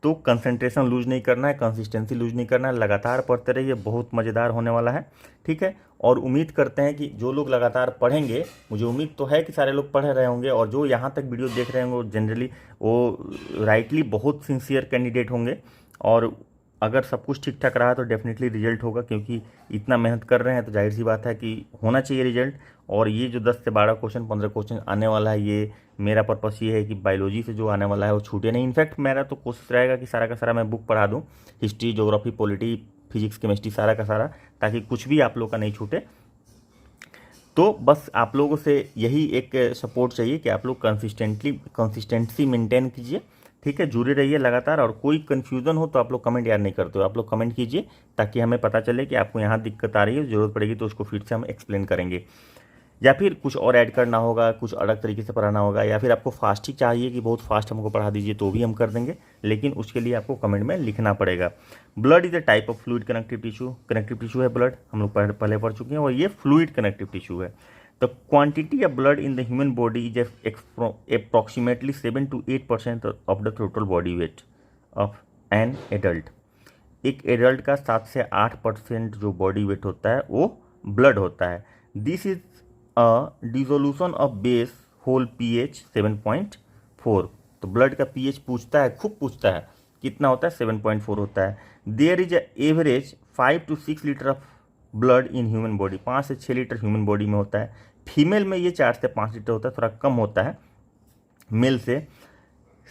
तो कंसंट्रेशन लूज नहीं करना है, कंसिस्टेंसी लूज नहीं करना है, लगातार पढ़ते रहिए, बहुत मज़ेदार होने वाला है। ठीक है, और उम्मीद करते हैं कि जो लोग लगातार पढ़ेंगे, मुझे उम्मीद तो है कि सारे लोग पढ़ रहे होंगे, और जो यहाँ तक वीडियो देख रहे होंगे जनरली वो राइटली बहुत सिंसियर कैंडिडेट होंगे, और अगर सब कुछ ठीक ठाक रहा तो डेफिनेटली रिजल्ट होगा, क्योंकि इतना मेहनत कर रहे हैं तो जाहिर सी बात है कि होना चाहिए रिजल्ट। और ये जो 10 से 12 क्वेश्चन 15 क्वेश्चन आने वाला है, ये मेरा पर्पस ये है कि बायोलॉजी से जो आने वाला है वो छूटे नहीं। इनफैक्ट मेरा तो कोशिश रहेगा कि सारा का सारा मैं बुक पढ़ा दूँ, history, geography, polity, physics, chemistry, सारा का सारा, ताकि कुछ भी आप लोग का नहीं छूटे। तो बस आप लोगों से यही एक सपोर्ट चाहिए कि आप लोग कंसिस्टेंसी मेंटेन कीजिए। ठीक है, जुड़े रहिए लगातार, और कोई कन्फ्यूज़न हो तो आप लोग कमेंट यार नहीं करते हो, आप लोग कमेंट कीजिए, ताकि हमें पता चले कि आपको यहाँ दिक्कत आ रही है, ज़रूरत पड़ेगी तो उसको फिर से हम एक्सप्लेन करेंगे, या फिर कुछ और ऐड करना होगा, कुछ अलग तरीके से पढ़ाना होगा, या फिर आपको फास्ट ही चाहिए कि बहुत फास्ट हमको पढ़ा दीजिए, तो भी हम कर देंगे, लेकिन उसके लिए आपको कमेंट में लिखना पड़ेगा। Blood is a type of fluid connective tissue है ब्लड, हम लोग पहले पढ़ चुके हैं, और ये फ्लूइड कनेक्टिव टिश्यू है। The quantity of blood in the human body is approximately 7 to 8% of the total body weight of an adult. एक एडल्ट का 7 से 8% जो बॉडी वेट होता है वो ब्लड होता है। This is a dissolution of base whole pH 7.4। तो ब्लड का pH पूछता है, खूब पूछता है, कितना होता है, 7.4 होता है। There is average 5 to 6 litre of blood in human body, 5 से 6 लीटर ह्यूमन बॉडी में होता है। फीमेल में ये 4 से 5 लीटर होता है, थोड़ा कम होता है मेल से।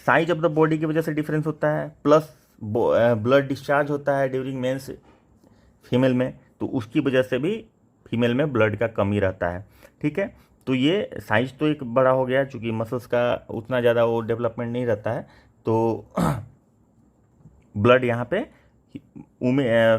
साइज ऑफ द बॉडी की वजह से डिफरेंस होता है, प्लस ब्लड डिस्चार्ज होता है ड्यूरिंग मेंस फीमेल में, तो उसकी वजह से भी फीमेल में ब्लड का कमी रहता है। ठीक है, तो ये साइज तो एक बड़ा हो गया, चूँकि मसल्स का उतना ज़्यादा वो डेवलपमेंट नहीं रहता है, तो ब्लड यहाँ पे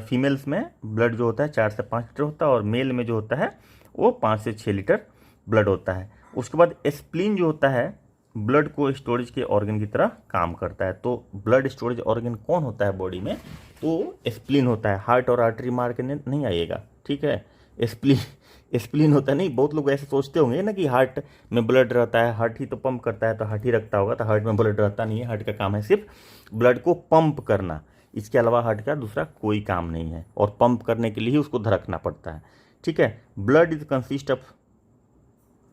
फीमेल्स में ब्लड जो होता है 4 से 5 लीटर होता है, और मेल में जो होता है वो 5 से 6 लीटर ब्लड होता है। उसके बाद स्प्लीन जो होता है ब्लड को स्टोरेज के ऑर्गन की तरह काम करता है। तो ब्लड स्टोरेज ऑर्गन कौन होता है बॉडी में, तो स्प्लीन होता है। हार्ट और आर्टरी मार के नहीं आइएगा, ठीक है, स्प्लीन होता है। नहीं, बहुत लोग ऐसे सोचते होंगे ना कि हार्ट में ब्लड रहता है, हार्ट ही तो पंप करता है, तो हार्ट ही रखता होगा, तो हार्ट में ब्लड रहता नहीं है। हार्ट का काम है सिर्फ ब्लड को पंप करना, इसके अलावा हार्ट का दूसरा कोई काम नहीं है, और पंप करने के लिए ही उसको धड़कना पड़ता है। ठीक है, blood is consist of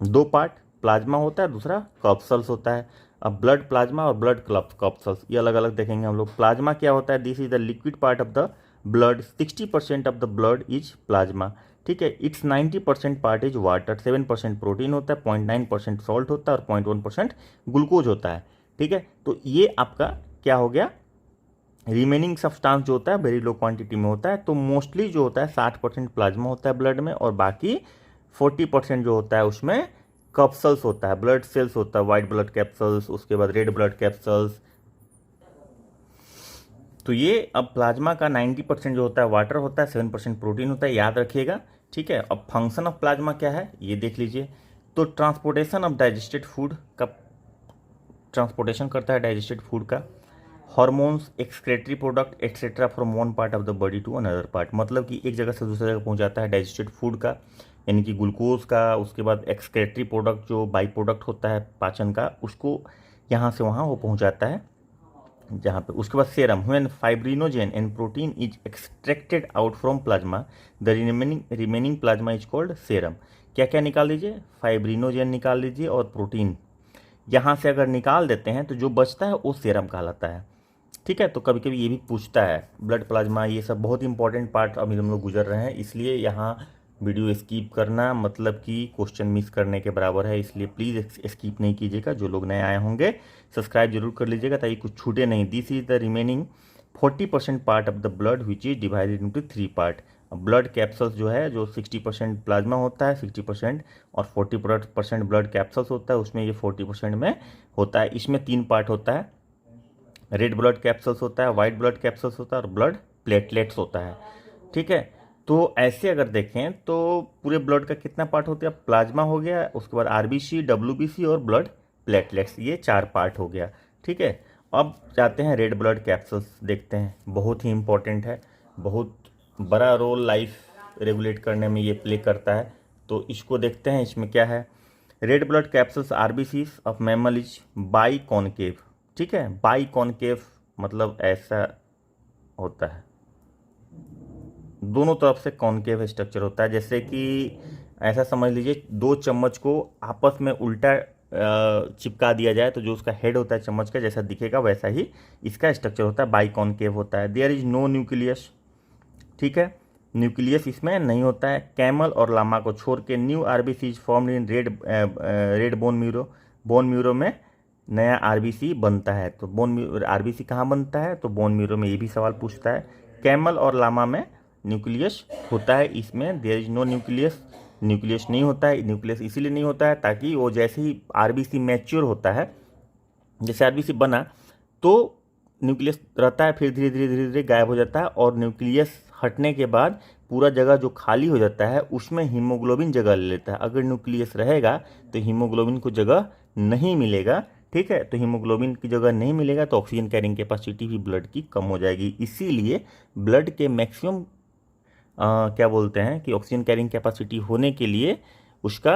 2 part, plasma होता है, दूसरा कॉप्सल्स होता है। अब ब्लड प्लाज्मा और ब्लड कॉप्सल्स ये अलग अलग देखेंगे हम लोग। प्लाज्मा क्या होता है, this is the liquid part of the blood, 60% of the blood is plasma. ठीक है, it's 90% part is water, 7% protein होता है, 0.9% सॉल्ट होता है, और 0.1% ग्लूकोज होता है। ठीक है, तो ये आपका क्या हो गया, रिमेनिंग सब्सटेंस जो होता है वेरी लो क्वांटिटी में होता है। तो मोस्टली जो होता है 60% प्लाज्मा होता है ब्लड में, और बाकी 40% जो होता है उसमें कैप्सल्स होता है, ब्लड सेल्स होता है, वाइट ब्लड कैप्सल्स, उसके बाद रेड ब्लड कैप्सल्स। तो ये अब प्लाज्मा का 90% जो होता है वाटर होता है, 7% प्रोटीन होता है, याद रखिएगा। ठीक है, अब फंक्शन ऑफ प्लाज्मा क्या है ये देख लीजिए। तो ट्रांसपोर्टेशन ऑफ डाइजेस्टेड फूड का ट्रांसपोर्टेशन करता है डाइजेस्टेड फूड का, hormones, excretory product etcetera from one part of the body to another part, मतलब कि एक जगह से दूसरी जगह पहुंचाता है डाइजेस्टेड फूड का, यानी कि ग्लूकोज का। उसके बाद एक्सक्रेटरी प्रोडक्ट जो बाई प्रोडक्ट होता है पाचन का, उसको यहाँ से वहाँ वो पहुँचाता है जहाँ पे। उसके बाद serum, when fibrinogen and protein is extracted out from plasma, the remaining plasma is called serum. क्या क्या निकाल लीजिए, फाइब्रिनोजेन निकाल लीजिए, और प्रोटीन यहाँ से अगर निकाल देते हैं तो जो बचता है वो सेरम कहलाता है। ठीक है, तो कभी कभी ये भी पूछता है ब्लड प्लाज्मा, ये सब बहुत इंपॉर्टेंट पार्ट अभी हम लोग गुजर रहे हैं, इसलिए यहाँ वीडियो स्किप करना मतलब कि क्वेश्चन मिस करने के बराबर है, इसलिए प्लीज़ स्किप नहीं कीजिएगा। जो लोग नए आए होंगे सब्सक्राइब जरूर कर लीजिएगा ताकि कुछ छूटे नहीं। This is the remaining 40% part of the blood which is divided into 3 part. Blood corpuscles जो है, जो 60% प्लाज्मा होता है 60%, और 40% ब्लड कैप्सल्स होता है, उसमें ये 40% में होता है। इसमें 3 पार्ट होता है, रेड ब्लड कैप्सल्स होता है, वाइट ब्लड कैप्सल्स होता है, और ब्लड प्लेटलेट्स होता है। ठीक है, तो ऐसे अगर देखें तो पूरे ब्लड का कितना पार्ट होता है, प्लाज्मा हो गया, उसके बाद आरबीसी, डब्ल्यूबीसी और ब्लड प्लेटलेट्स, ये 4 पार्ट हो गया। ठीक है, अब जाते हैं रेड ब्लड कैप्सूल्स देखते हैं, बहुत ही इंपॉर्टेंट है, बहुत बड़ा रोल लाइफ रेगुलेट करने में ये प्ले करता है। तो इसको देखते हैं, इसमें क्या है। Red blood capsules RBC of mammal is by concave. ठीक है, बाई कॉनकेव मतलब ऐसा होता है, दोनों तरफ से कॉनकेव स्ट्रक्चर होता है। जैसे कि ऐसा समझ लीजिए 2 चम्मच को आपस में उल्टा चिपका दिया जाए तो जो उसका हेड होता है चम्मच का जैसा दिखेगा वैसा ही इसका स्ट्रक्चर होता है, बाई कॉनकेव होता है। There is no nucleus. ठीक है, न्यूक्लियस इसमें नहीं होता है। कैमल और लामा को छोड़ के new RBC is formed in red bone marrow. Bone marrow में नया आरबीसी बनता है। तो बोन आरबीसी कहाँ बनता है, तो बोन म्यूरो में ये भी सवाल पूछता है। कैमल और लामा में न्यूक्लियस होता है, इसमें there is no nucleus. Nucleus नहीं होता है, न्यूक्लियस इसीलिए नहीं होता है ताकि वो जैसे ही आरबीसी मैच्योर होता है, जैसे आरबीसी बना तो न्यूक्लियस रहता है, फिर धीरे धीरे धीरे धीरे गायब हो जाता है और न्यूक्लियस हटने के बाद पूरा जगह जो खाली हो जाता है उसमें हीमोग्लोबिन जगह ले लेता है। अगर न्यूक्लियस रहेगा तो हीमोग्लोबिन को जगह नहीं मिलेगा। ठीक है, तो हीमोग्लोबिन की जगह नहीं मिलेगा तो ऑक्सीजन कैरिंग कैपेसिटी भी ब्लड की कम हो जाएगी। इसीलिए ब्लड के मैक्सिमम क्या बोलते हैं कि ऑक्सीजन कैरिंग कैपेसिटी होने के लिए उसका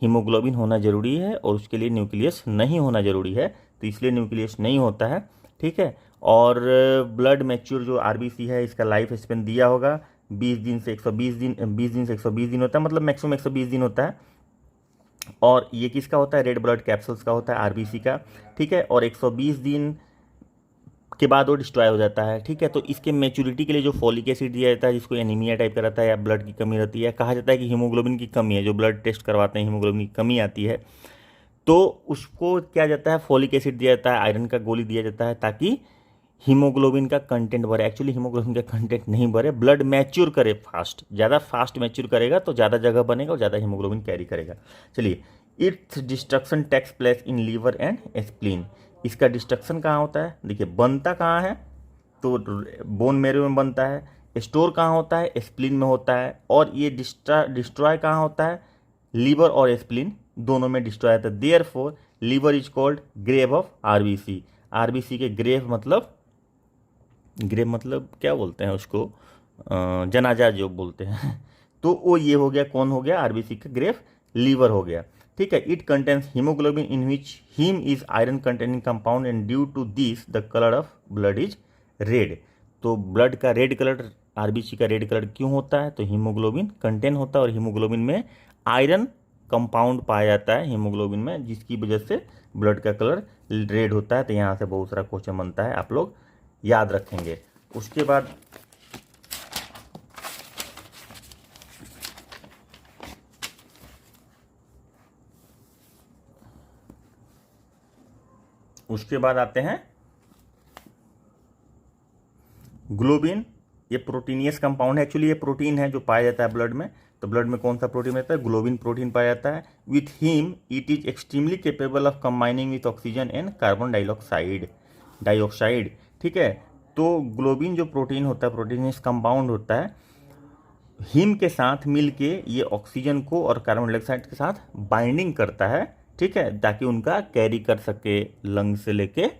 हीमोग्लोबिन होना जरूरी है और उसके लिए न्यूक्लियस नहीं होना जरूरी है, तो इसलिए न्यूक्लियस नहीं होता है। ठीक है, और ब्लड मैच्योर जो आरबीसी है इसका लाइफ स्पेन दिया होगा 20 दिन से 120 दिन, 20 दिन से 120 दिन होता है, मतलब मैक्सिमम 120 दिन होता है। और ये किसका होता है, रेड ब्लड कैप्सूल्स का होता है, आरबीसी का। ठीक है, और 120 दिन के बाद वो डिस्ट्रॉय हो जाता है। ठीक है, तो इसके मैच्योरिटी के लिए जो फॉलिक एसिड दिया जाता है जिसको एनीमिया टाइप का रहता है या ब्लड की कमी रहती है, कहा जाता है कि हीमोग्लोबिन की कमी है, जो ब्लड टेस्ट करवाते हैं हीमोग्लोबिन की कमी आती है तो उसको क्या जाता है, फॉलिक एसिड दिया जाता है, आयरन का गोली दिया जाता है ताकि हीमोग्लोबिन का कंटेंट बढ़े। एक्चुअली हीमोग्लोबिन का कंटेंट नहीं बढ़े, ब्लड मैच्योर करे फास्ट, ज़्यादा फास्ट मैच्योर करेगा तो ज़्यादा जगह बनेगा और ज़्यादा हीमोग्लोबिन कैरी करेगा। चलिए, its destruction takes place in liver and spleen. इसका डिस्ट्रक्शन कहाँ होता है, देखिए बनता कहाँ है, तो बोन मैरो में बनता है। स्टोर कहाँ होता है, स्प्लीन में होता है। और ये डिस्ट्रॉय कहाँ होता है, लीवर और स्प्लीन दोनों में डिस्ट्रॉय होता है। Therefore liver is called grave of RBC. RBC के ग्रेव मतलब क्या बोलते हैं उसको, जनाजा जो बोलते हैं तो वो ये हो गया, कौन हो गया, आरबीसी का ग्रेव लीवर हो गया। ठीक है, it contains haemoglobin in which heme is iron containing compound and due to this the colour of blood is red. तो ब्लड का रेड कलर, आरबीसी का रेड कलर क्यों होता है, तो हीमोग्लोबिन कंटेन होता है और हीमोग्लोबिन में आयरन कंपाउंड पाया जाता है हीमोग्लोबिन में, जिसकी वजह से ब्लड का कलर रेड होता है। तो यहाँ से बहुत सारा क्वेश्चन बनता है, आप लोग याद रखेंगे। उसके बाद आते हैं ग्लोबिन। ये प्रोटीनियस कंपाउंड है, एक्चुअली ये प्रोटीन है जो पाया जाता है ब्लड में। तो ब्लड में कौन सा प्रोटीन रहता है, ग्लोबिन प्रोटीन पाया जाता है। With heme it is extremely capable of combining with oxygen and carbon dioxide. ठीक है, तो ग्लोबिन जो प्रोटीन होता है, प्रोटीनियस कंपाउंड होता है, हीम के साथ मिलके ये ऑक्सीजन को और कार्बन डाइऑक्साइड के साथ बाइंडिंग करता है। ठीक है, ताकि उनका कैरी कर सके लंग्स से लेके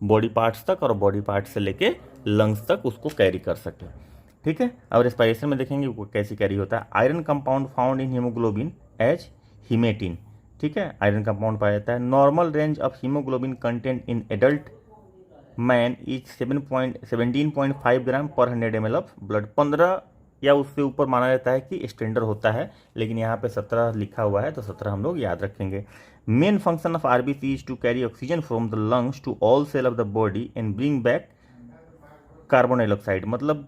बॉडी पार्ट्स तक और बॉडी पार्ट्स से लेके लंग्स तक उसको कैरी कर सके। ठीक है, अब रेस्पिरेशन में देखेंगे वो कैसे कैरी होता है। Iron compound found in haemoglobin as haematin. ठीक है, आयरन कंपाउंड पाया जाता है। Normal range of haemoglobin content in adult man is 17.5 gram per 100 ml of blood. 15 या उससे ऊपर माना जाता है कि स्टैंडर्ड होता है, लेकिन यहाँ पे 17 लिखा हुआ है तो 17 हम लोग याद रखेंगे। Main function of RBC is to carry oxygen from the lungs to all cell of the body and bring back carbon dioxide. मतलब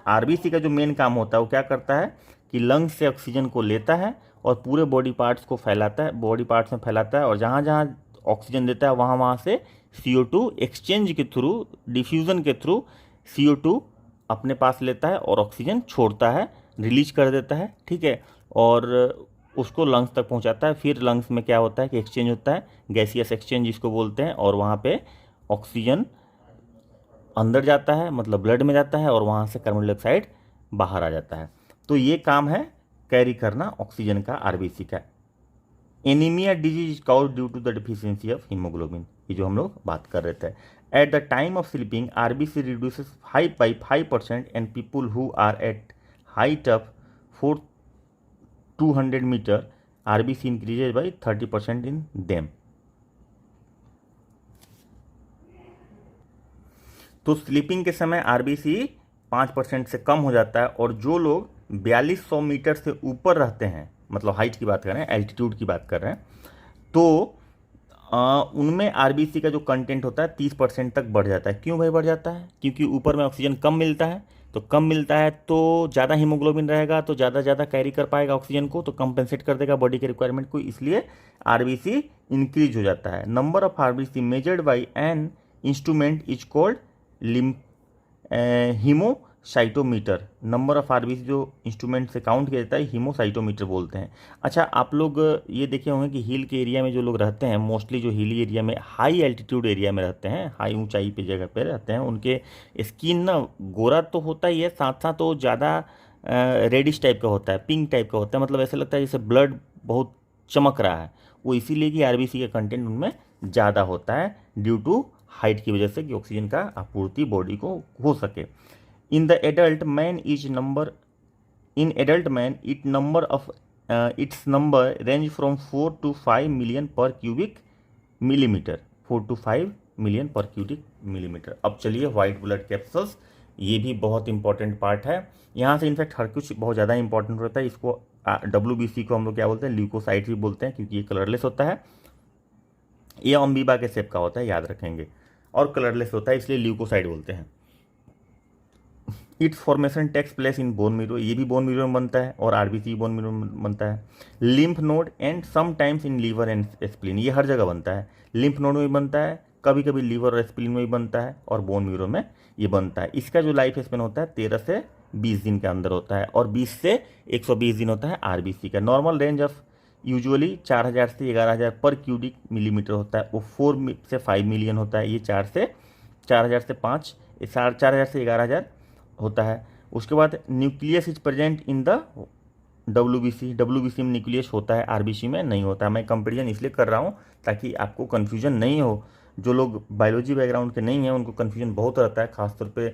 आरबीसी का जो मेन काम होता है वो क्या करता है कि लंग्स से ऑक्सीजन को लेता है और पूरे बॉडी पार्ट्स को फैलाता है, बॉडी पार्ट्स में फैलाता है, और जहाँ जहाँ ऑक्सीजन देता है वहाँ वहाँ से CO2 एक्सचेंज के थ्रू, डिफ्यूज़न के थ्रू CO2 अपने पास लेता है और ऑक्सीजन छोड़ता है, रिलीज कर देता है। ठीक है, और उसको लंग्स तक पहुंचाता है। फिर लंग्स में क्या होता है कि एक्सचेंज होता है, गैसियस एक्सचेंज जिसको बोलते हैं, और वहाँ पे ऑक्सीजन अंदर जाता है, मतलब ब्लड में जाता है, और वहाँ से कार्बन डाइऑक्साइड बाहर आ जाता है। तो ये काम है कैरी करना ऑक्सीजन का आरबीसी का। Anaemia disease is cause due to the deficiency of haemoglobin, ये जो हम लोग बात कर रहे थे। At the time of sleeping RBC reduces 5% and people who are at height of 200 metre RBC increases by 30% in them. तो स्लीपिंग के समय आरबीसी 5% से कम हो जाता है, और जो लोग 4200 मीटर से ऊपर रहते हैं, मतलब हाइट की बात कर रहे हैं, एल्टीट्यूड की बात कर रहे हैं, तो उनमें आरबीसी का जो कंटेंट होता है 30% तक बढ़ जाता है। क्यों भाई बढ़ जाता है? क्योंकि ऊपर में ऑक्सीजन कम मिलता है, तो कम मिलता है तो ज़्यादा हीमोग्लोबिन रहेगा, तो ज़्यादा कैरी कर पाएगा ऑक्सीजन को, तो कंपेंसेट कर देगा बॉडी के रिक्वायरमेंट को, इसलिए आरबीसी इंक्रीज हो जाता है। Number of RBC measured by an instrument is called haemocytometer. Number of RBC जो इंस्ट्रूमेंट से काउंट किया जाता है हीमोसाइटोमीटर बोलते हैं। अच्छा, आप लोग ये देखे होंगे कि हिल के एरिया में जो लोग रहते हैं, मोस्टली जो हिली एरिया में, हाई एल्टीट्यूड एरिया में रहते हैं, हाई ऊंचाई पे जगह पे रहते हैं, उनके स्किन ना गोरा तो होता ही है, साथ साथ वो ज़्यादा रेडिश टाइप का होता है, पिंक टाइप का होता है, मतलब ऐसा लगता है जैसे ब्लड बहुत चमक रहा है। वो इसीलिए कि आरबीसी का कंटेंट उनमें ज़्यादा होता है ड्यू टू हाइट की वजह से, कि ऑक्सीजन का आपूर्ति बॉडी को हो सके। In the adult man it's number range from 4 to 5 million पर क्यूबिक मिलीमीटर। 4 to 5 मिलियन पर क्यूबिक मिलीमीटर। अब चलिए वाइट ब्लड कैप्सूल्स, ये भी बहुत इंपॉर्टेंट पार्ट है। यहाँ से इनफैक्ट हर कुछ बहुत ज़्यादा इंपॉर्टेंट होता है। इसको WBC को हम लोग क्या बोलते हैं? ल्यूकोसाइट भी बोलते हैं, क्योंकि ये कलरलेस होता है। ये अम्बीबा के शेप का होता है, याद रखेंगे, और कलरलेस होता है, इसलिए ल्यूकोसाइट बोलते हैं। Its formation takes place in bone marrow, ये भी बोन मीरो में बनता है, और आरबीसी बोन मीरो में बनता है। Lymph node and sometimes in liver and spleen, ये हर जगह बनता है। लिम्फ नोड में भी बनता है, कभी कभी लीवर और स्प्लीन में भी बनता है, और बोन मीरो में ये बनता है। इसका जो लाइफ स्पेन होता है 13 से 20 दिन के अंदर होता है, और 20 से 120 दिन होता है आरबीसी का। नॉर्मल रेंज ऑफ यूजुअली 4000 से 11000 पर क्यूबिक मिलीमीटर होता है। वो 4 से 5 मिलियन होता है, ये 4000 से 5, 4000 से 11000 होता है। उसके बाद nucleus is present in the WBC में न्यूक्लियस होता है, आरबीसी में नहीं होता है। मैं कंपेरिजन इसलिए कर रहा हूँ ताकि आपको कन्फ्यूजन नहीं हो। जो लोग बायोलॉजी बैकग्राउंड के नहीं हैं उनको कन्फ्यूजन बहुत रहता है, खासतौर पे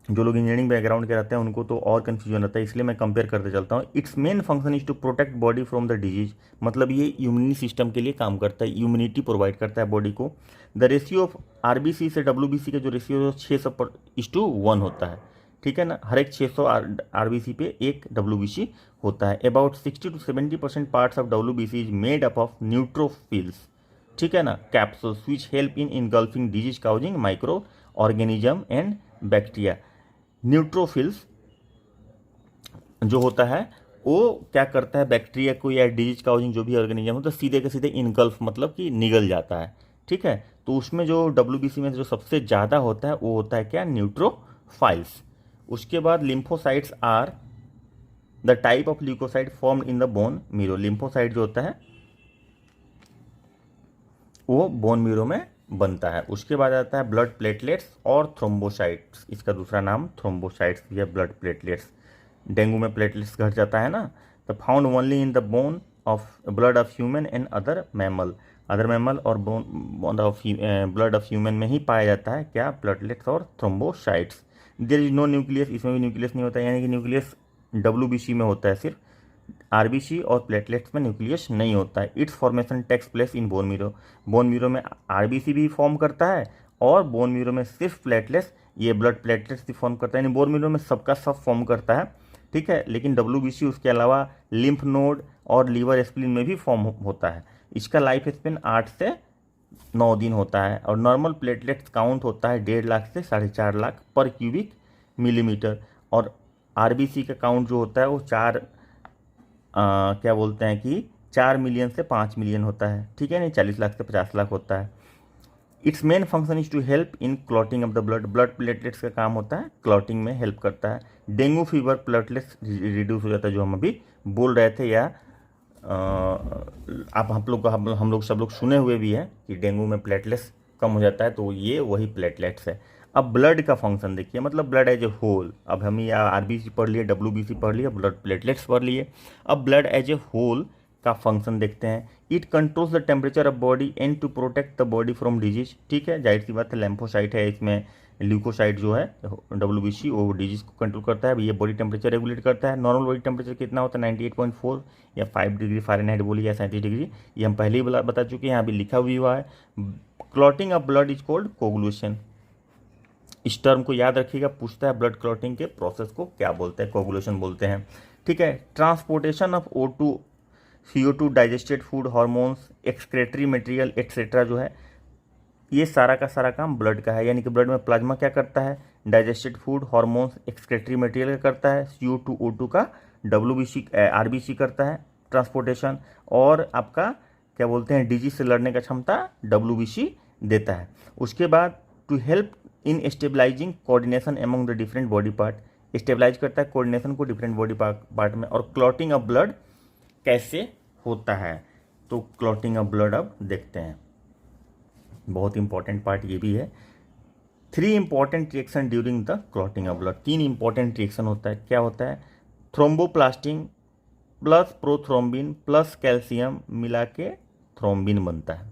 जो लोग इंजीनियरिंग बैकग्राउंड के रहते हैं उनको तो और कन्फ्यूजन रहता है, इसलिए मैं कंपेयर करते चलता हूँ। Its main function is to protect body from the disease, मतलब ये इम्यूनिटी सिस्टम के लिए काम करता है, इम्यूनिटी प्रोवाइड करता है बॉडी को। द रेशियो ऑफ आरबीसी से WBC का जो रेशियो 600:1 होता है, ठीक है ना। हर एक 600 आरबीसी पे एक WBC होता है। About 60 to 70% parts of WBC is made up of neutrophils, ठीक है ना, capsules which help in engulfing disease causing micro organism and bacteria. Neutrophils जो होता है वो क्या करता है, बैक्टीरिया को या डिजीज काउजिंग जो भी ऑर्गेनिज्म होता है सीधे के सीधे इनगल्फ, मतलब कि निगल जाता है, ठीक है। तो उसमें जो WBC में जो सबसे ज़्यादा होता है वो होता है क्या, न्यूट्रोफाइल्स। उसके बाद lymphocytes are the type of leucocyte formed in the bone marrow. Lymphocyte जो होता है वो बोन मीरो में बनता है। उसके बाद आता है ब्लड प्लेटलेट्स और थ्रोम्बोसाइट्स, इसका दूसरा नाम थ्रोम्बोसाइट्स भी है, ब्लड प्लेटलेट्स। डेंगू में प्लेटलेट्स घट जाता है ना, तो found only in the bone of blood of human and other mammal और bone of blood of human में ही पाया जाता है क्या, प्लेटलेट्स और thrombocytes. There is no nucleus, इसमें भी न्यूक्लियस नहीं होता है, यानी कि न्यूक्लियस WBC में होता है सिर्फ, आरबीसी और प्लेटलेट्स में न्यूक्लियस नहीं होता है। Its formation takes place in bone marrow, bone marrow में आरबीसी भी फॉर्म करता है, और बोन मीरो में सिर्फ प्लेटलेट्स, ये ब्लड प्लेटलेट्स भी फॉर्म करता है, यानी बोन मीरो में सबका सब फॉर्म करता है, ठीक है। लेकिन WBC उसके अलावा लिम्फ नोड और लीवर स्प्लीन में भी फॉर्म होता है। इसका लाइफ स्पेन 8 से 9 दिन होता है, और नॉर्मल प्लेटलेट्स काउंट होता है 1.5 लाख से 4.5 लाख पर क्यूबिक मिलीमीटर, और आरबीसी का काउंट जो होता है वो क्या बोलते हैं कि 4 मिलियन से 5 मिलियन होता है, ठीक है, नहीं 40 लाख से 50 लाख होता है। Its main function is to help in clotting of the blood platelets का काम होता है क्लॉटिंग में हेल्प करता है। डेंगू फीवर प्लेटलेट्स रिड्यूस हो जाता है, जो हम अभी बोल रहे थे, या आप हम लोग सब लोग सुने हुए भी है कि डेंगू में प्लेटलेट्स कम हो जाता है, तो ये वही प्लेटलेट्स है। अब ब्लड का फंक्शन देखिए, मतलब ब्लड एज ए होल, अब हम ये आरबीसी पढ़ लिए, डब्ल्यूबीसी पढ़ लिए, ब्लड प्लेटलेट्स पढ़ लिए। अब ब्लड एज ए होल का फंक्शन देखते हैं। It controls the temperature of body and to protect the body from disease. ठीक है, जाहिर सी बात है, लैम्फोसाइट है इसमें, ल्यूकोसाइट जो है डब्ल्यूबीसी वो डिजीज को कंट्रोल करता है। ये बॉडी टेम्परेचर रेगुलेट करता है। नॉर्मल बॉडी टेम्परेचर कितना होता है 98.4 या 5 डिग्री फ़ारेनहाइट बोलिए या 37 डिग्री, ये हम पहले ही बता चुके हैं, यहाँ भी लिखा भी हुआ है। Clotting of blood is called coagulation. इस टर्म को याद रखिएगा, पूछता है ब्लड क्लॉटिंग के प्रोसेस को क्या बोलते हैं, कोगुलेशन बोलते हैं। ठीक है, transportation of O2 CO2 digested food hormones excretory material etcetera जो है, ये सारा का सारा काम ब्लड का है। यानी कि ब्लड में प्लाज्मा क्या करता है, digested food hormones excretory material का करता है, CO2 O2 का WBC RBC करता है ट्रांसपोर्टेशन, और आपका क्या बोलते हैं डिजीज से लड़ने का क्षमता WBC देता है। उसके बाद to help in stabilising coordination among the different body part, stabilise करता है कोऑर्डिनेशन को डिफरेंट बॉडी पार्ट में। और क्लॉटिंग ऑफ ब्लड कैसे होता है, तो क्लॉटिंग ऑफ ब्लड अब देखते हैं, बहुत इंपॉर्टेंट पार्ट ये भी है। 3 important reaction during the clotting of blood, 3 important reaction होता है। क्या होता है, thromboplastin plus prothrombin plus calcium मिला के थ्रोम्बिन बनता है।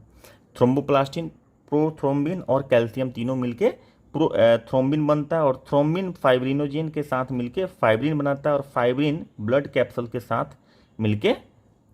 थ्रोम्बोप्लास्टिन, प्रोथ्रोम्बिन और कैल्शियम तीनों मिलके थ्रोम्बिन बनता है, और थ्रोम्बिन फाइब्रिनोजेन के साथ मिलके फाइब्रिन बनाता है, और फाइब्रिन ब्लड कैप्सूल के साथ मिलके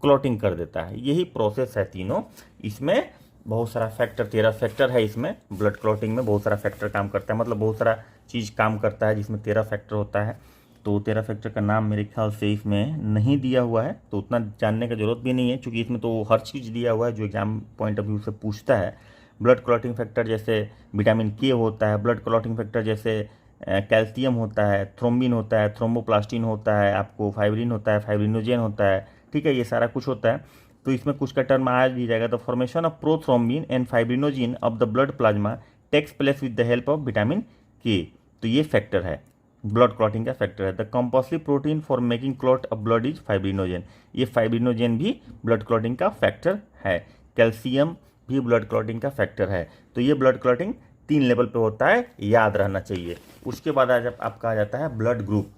क्लॉटिंग कर देता है। यही प्रोसेस है तीनों। इसमें बहुत सारा फैक्टर, 13 फैक्टर है इसमें, ब्लड क्लॉटिंग में बहुत सारा फैक्टर काम करता है, मतलब बहुत सारा चीज़ काम करता है जिसमें 13 फैक्टर होता है। तो 13 फैक्टर का नाम मेरे ख्याल से इसमें नहीं दिया हुआ है, तो उतना जानने का जरूरत भी नहीं है, क्योंकि इसमें तो हर चीज़ दिया हुआ है जो एग्जाम पॉइंट ऑफ व्यू से पूछता है। ब्लड क्लॉटिंग फैक्टर जैसे विटामिन के होता है, ब्लड क्लॉटिंग फैक्टर जैसे कैल्शियम होता है, थ्रोम्बिन होता है, थ्रोम्बोप्लास्टिन होता है, आपको फाइब्रिन होता है, फाइब्रिनोजेन होता है। ठीक है, ये सारा कुछ होता है। तो इसमें कुछ का टर्म आ भी जाएगा। The formation of prothrombin and fibrinogen of the blood plasma takes place with the help of vitamin K. तो ये फैक्टर है, ब्लड क्लॉटिंग का फैक्टर है। The compulsory protein for making clot of blood is fibrinogen, ये फाइब्रिनोजेन भी ब्लड क्लॉटिंग का फैक्टर है। कैल्शियम भी ब्लड क्लॉटिंग का फैक्टर है। तो ये ब्लड क्लॉटिंग 3 लेवल पे होता है, याद रहना चाहिए। उसके बाद आज आपका आ जाता है ब्लड ग्रुप।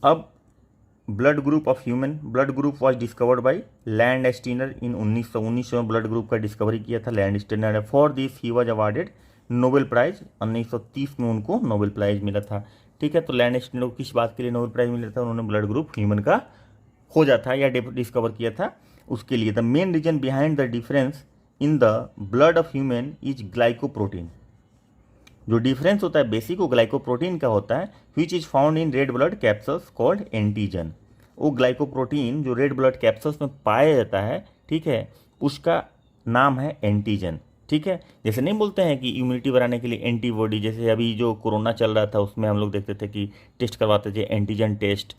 अब blood group of human, blood group was discovered by Landsteiner in 1919 में ब्लड ग्रुप का डिस्कवरी किया था Landsteiner. For this he was awarded Nobel prize, 1930 में उनको नोबेल प्राइज मिला था। ठीक है, तो लैंड स्टीनर को किस बात के लिए नोबेल प्राइज मिला था, उन्होंने ब्लड ग्रुप ह्यूमन का खोजा था या डिस्कवर किया था उसके लिए। The main reason behind the difference in the blood of human is glycoprotein, जो डिफरेंस होता है बेसिक वो ग्लाइकोप्रोटीन का होता है, which is found in red blood capsules called antigen. वो ग्लाइकोप्रोटीन जो रेड ब्लड कैप्सूल्स में पाया जाता है, ठीक है, उसका नाम है एंटीजन। ठीक है, जैसे नहीं बोलते हैं कि इम्यूनिटी बढ़ाने के लिए एंटीबॉडी, जैसे अभी जो कोरोना चल रहा था उसमें हम लोग देखते थे कि टेस्ट करवाते थे एंटीजन टेस्ट,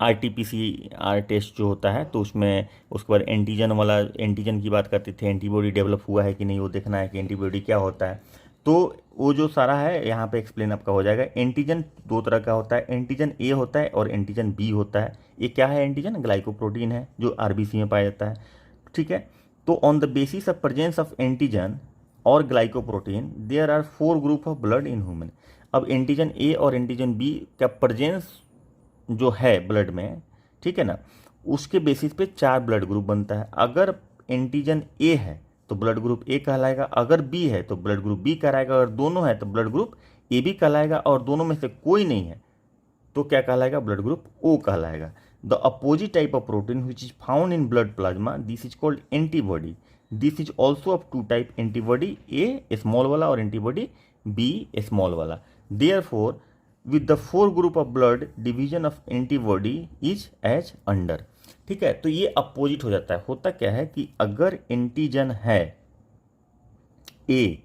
RT-PCR टेस्ट जो होता है, तो उसमें उसके बाद एंटीजन वाला, एंटीजन की बात करते थे, एंटीबॉडी डेवलप हुआ है कि नहीं वो देखना है कि एंटीबॉडी क्या होता है। तो वो जो सारा है यहाँ पे एक्सप्लेन आपका हो जाएगा। एंटीजन 2 तरह का होता है, एंटीजन ए होता है और एंटीजन बी होता है। ये क्या है, एंटीजन ग्लाइकोप्रोटीन है जो RBC में पाया जाता है। ठीक है, तो on the basis of presence of antigen और glycoprotein there are 4 group of blood in human. अब एंटीजन ए और एंटीजन बी का प्रेजेंस जो है ब्लड में, ठीक है ना, उसके बेसिस पे 4 ब्लड ग्रुप बनता है। अगर एंटीजन ए है तो ब्लड ग्रुप ए कहलाएगा, अगर बी है तो ब्लड ग्रुप बी कहलाएगा, अगर दोनों है तो ब्लड ग्रुप ए बी कहलाएगा, और दोनों में से कोई नहीं है तो क्या कहलाएगा, ब्लड ग्रुप ओ कहलाएगा। The opposite type of protein which is found in blood plasma this is called antibody. This is also of 2 type, antibody A small वाला और एंटीबॉडी बी स्मॉल वाला। Therefore with the 4 group of blood division of antibody is as under। ठीक है, तो ये अपोजिट हो जाता है। होता क्या है कि अगर एंटीजन है ए,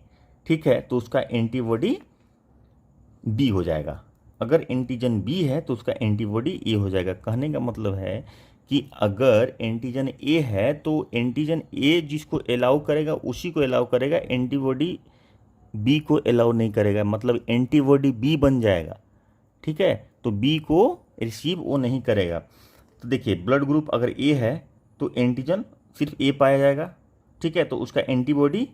ठीक है, तो उसका एंटीबॉडी बी हो जाएगा, अगर एंटीजन बी है तो उसका एंटीबॉडी ए हो जाएगा। कहने का मतलब है कि अगर एंटीजन ए है तो एंटीजन ए जिसको अलाउ करेगा उसी को अलाउ करेगा, एंटीबॉडी बी को अलाउ नहीं करेगा, मतलब एंटीबॉडी बी बन जाएगा। ठीक है, तो बी को रिसीव वो नहीं करेगा। तो देखिए ब्लड ग्रुप अगर ए है तो एंटीजन सिर्फ ए पाया जाएगा, ठीक है, तो उसका एंटीबॉडी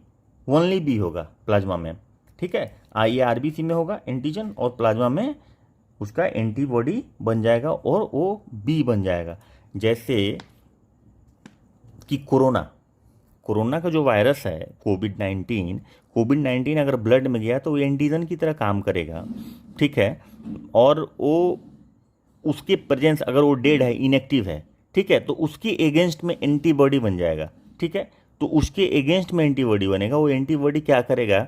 ओनली बी होगा प्लाज्मा में, ठीक है। ये आरबीसी में होगा एंटीजन और प्लाज्मा में उसका एंटीबॉडी बन जाएगा और वो बी बन जाएगा। जैसे कि कोरोना का जो वायरस है कोविड-19 अगर ब्लड में गया तो वो एंटीजन की तरह काम करेगा, ठीक है। और वो उसके प्रेजेंस, अगर वो डेड है, इनएक्टिव है, ठीक है, तो उसके एगेंस्ट में एंटीबॉडी बन जाएगा, ठीक है। तो उसके एगेंस्ट में एंटीबॉडी बनेगा, वो एंटीबॉडी क्या करेगा,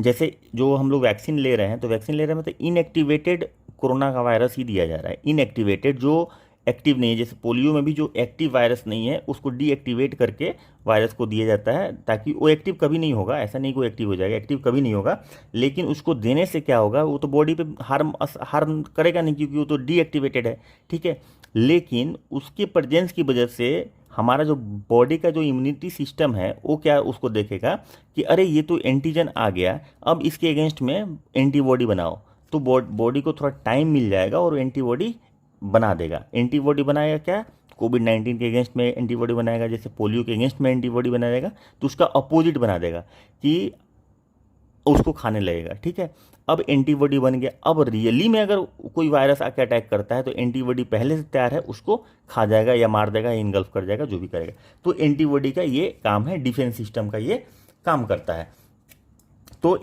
जैसे जो हम लोग वैक्सीन ले रहे हैं, तो वैक्सीन ले रहे हैं मतलब इनएक्टिवेटेड कोरोना का वायरस ही दिया जा रहा है। इनएक्टिवेटेड, जो एक्टिव नहीं है, जैसे पोलियो में भी जो एक्टिव वायरस नहीं है उसको डीएक्टिवेट करके वायरस को दिया जाता है, ताकि वो एक्टिव कभी नहीं होगा। ऐसा नहीं कोई एक्टिव हो जाएगा, एक्टिव कभी नहीं होगा, लेकिन उसको देने से क्या होगा, वो तो बॉडी पे हार्म करेगा नहीं, क्योंकि वो तो डीएक्टिवेटेड है, ठीक है। लेकिन उसके प्रेजेंस की वजह से हमारा जो बॉडी का जो इम्यूनिटी सिस्टम है वो क्या उसको देखेगा कि अरे ये तो एंटीजन आ गया, अब इसके अगेंस्ट में एंटीबॉडी बनाओ। तो बॉडी को थोड़ा टाइम मिल जाएगा और एंटीबॉडी बना देगा। एंटीबॉडी बनाएगा क्या, कोविड-19 के अगेंस्ट में एंटीबॉडी बनाएगा, जैसे पोलियो के अगेंस्ट में एंटीबॉडी बनाएगा, तो उसका अपोजिट बना देगा कि उसको खाने लगेगा, ठीक है। अब एंटीबॉडी बन गया, अब रियली में अगर कोई वायरस आके अटैक करता है तो एंटीबॉडी पहले से तैयार है, उसको खा जाएगा या मार देगा या इनगल्फ कर जाएगा, जो भी करेगा। तो एंटीबॉडी का ये काम है, डिफेंस सिस्टम का ये काम करता है। तो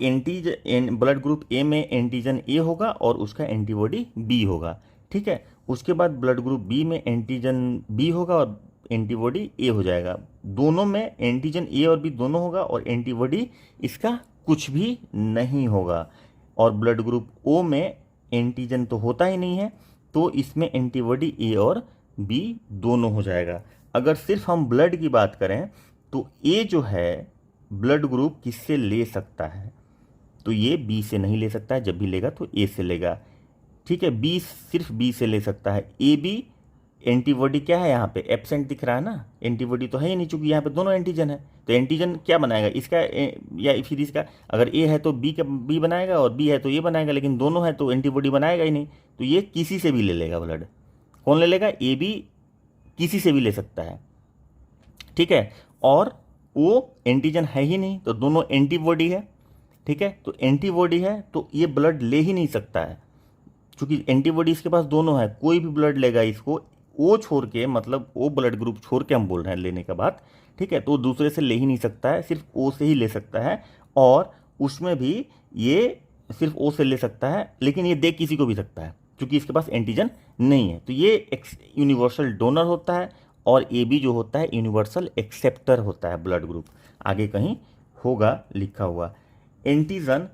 ब्लड ग्रुप ए में एंटीजन ए होगा और उसका एंटीबॉडी बी होगा, ठीक है। उसके बाद ब्लड ग्रुप बी में एंटीजन बी होगा और एंटीबॉडी ए हो जाएगा। दोनों में एंटीजन ए और बी दोनों होगा और एंटीबॉडी इसका कुछ भी नहीं होगा। और ब्लड ग्रुप ओ में एंटीजन तो होता ही नहीं है, तो इसमें एंटीबॉडी ए और बी दोनों हो जाएगा। अगर सिर्फ हम ब्लड की बात करें तो ए जो है ब्लड ग्रुप किससे ले सकता है, तो ये बी से नहीं ले सकता है, जब भी लेगा तो ए से लेगा, ठीक है। बी सिर्फ बी से ले सकता है। ए बी एंटीबॉडी क्या है, यहाँ पे एब्सेंट दिख रहा है ना, एंटीबॉडी तो है ही नहीं, चूंकि यहाँ पे दोनों एंटीजन है, तो एंटीजन क्या बनाएगा इसका या फिर इसका, अगर ए है तो बी का बी बनाएगा और बी है तो ए बनाएगा, लेकिन दोनों है तो एंटीबॉडी बनाएगा ही नहीं। तो ये किसी से भी ले लेगा ब्लड। कौन ले लेगा, ए बी किसी से भी ले सकता है, ठीक है। और वो एंटीजन है ही नहीं, तो दोनों एंटीबॉडी है, ठीक है। तो एंटीबॉडी है तो ये ब्लड ले ही नहीं सकता है, क्योंकि एंटीबॉडी इसके पास दोनों है। कोई भी ब्लड लेगा इसको ओ छोड़ के, मतलब ओ ब्लड ग्रुप छोड़ के हम बोल रहे हैं लेने का बात, ठीक है। तो दूसरे से ले ही नहीं सकता है, सिर्फ ओ से ही ले सकता है। और उसमें भी ये सिर्फ ओ से ले सकता है, लेकिन ये दे किसी को भी सकता है, क्योंकि इसके पास एंटीजन नहीं है। तो ये यूनिवर्सल डोनर होता है और ए बी जो होता है यूनिवर्सल एक्सेप्टर होता है ब्लड ग्रुप। आगे कहीं होगा लिखा हुआ। एंटीजन,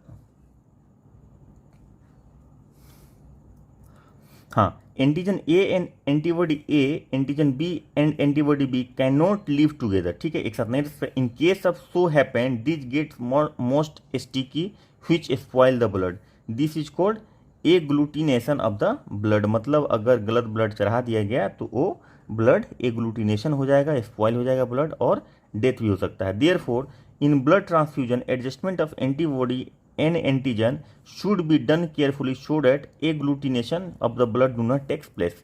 हाँ, antigen A and antibody A, antigen B and antibody B can not live together, ठीक है, एक साथ नहीं रह सकते। In case of so happen this gets most sticky which spoil the blood, this is called agglutination of the blood. मतलब अगर गलत ब्लड चढ़ा दिया गया तो वो ब्लड एग्लूटिनेशन हो जाएगा, स्पॉइल हो जाएगा ब्लड, और डेथ भी हो सकता है। Therefore in blood transfusion adjustment of antibody and antigen should be done carefully so that agglutination of the blood do not takes place.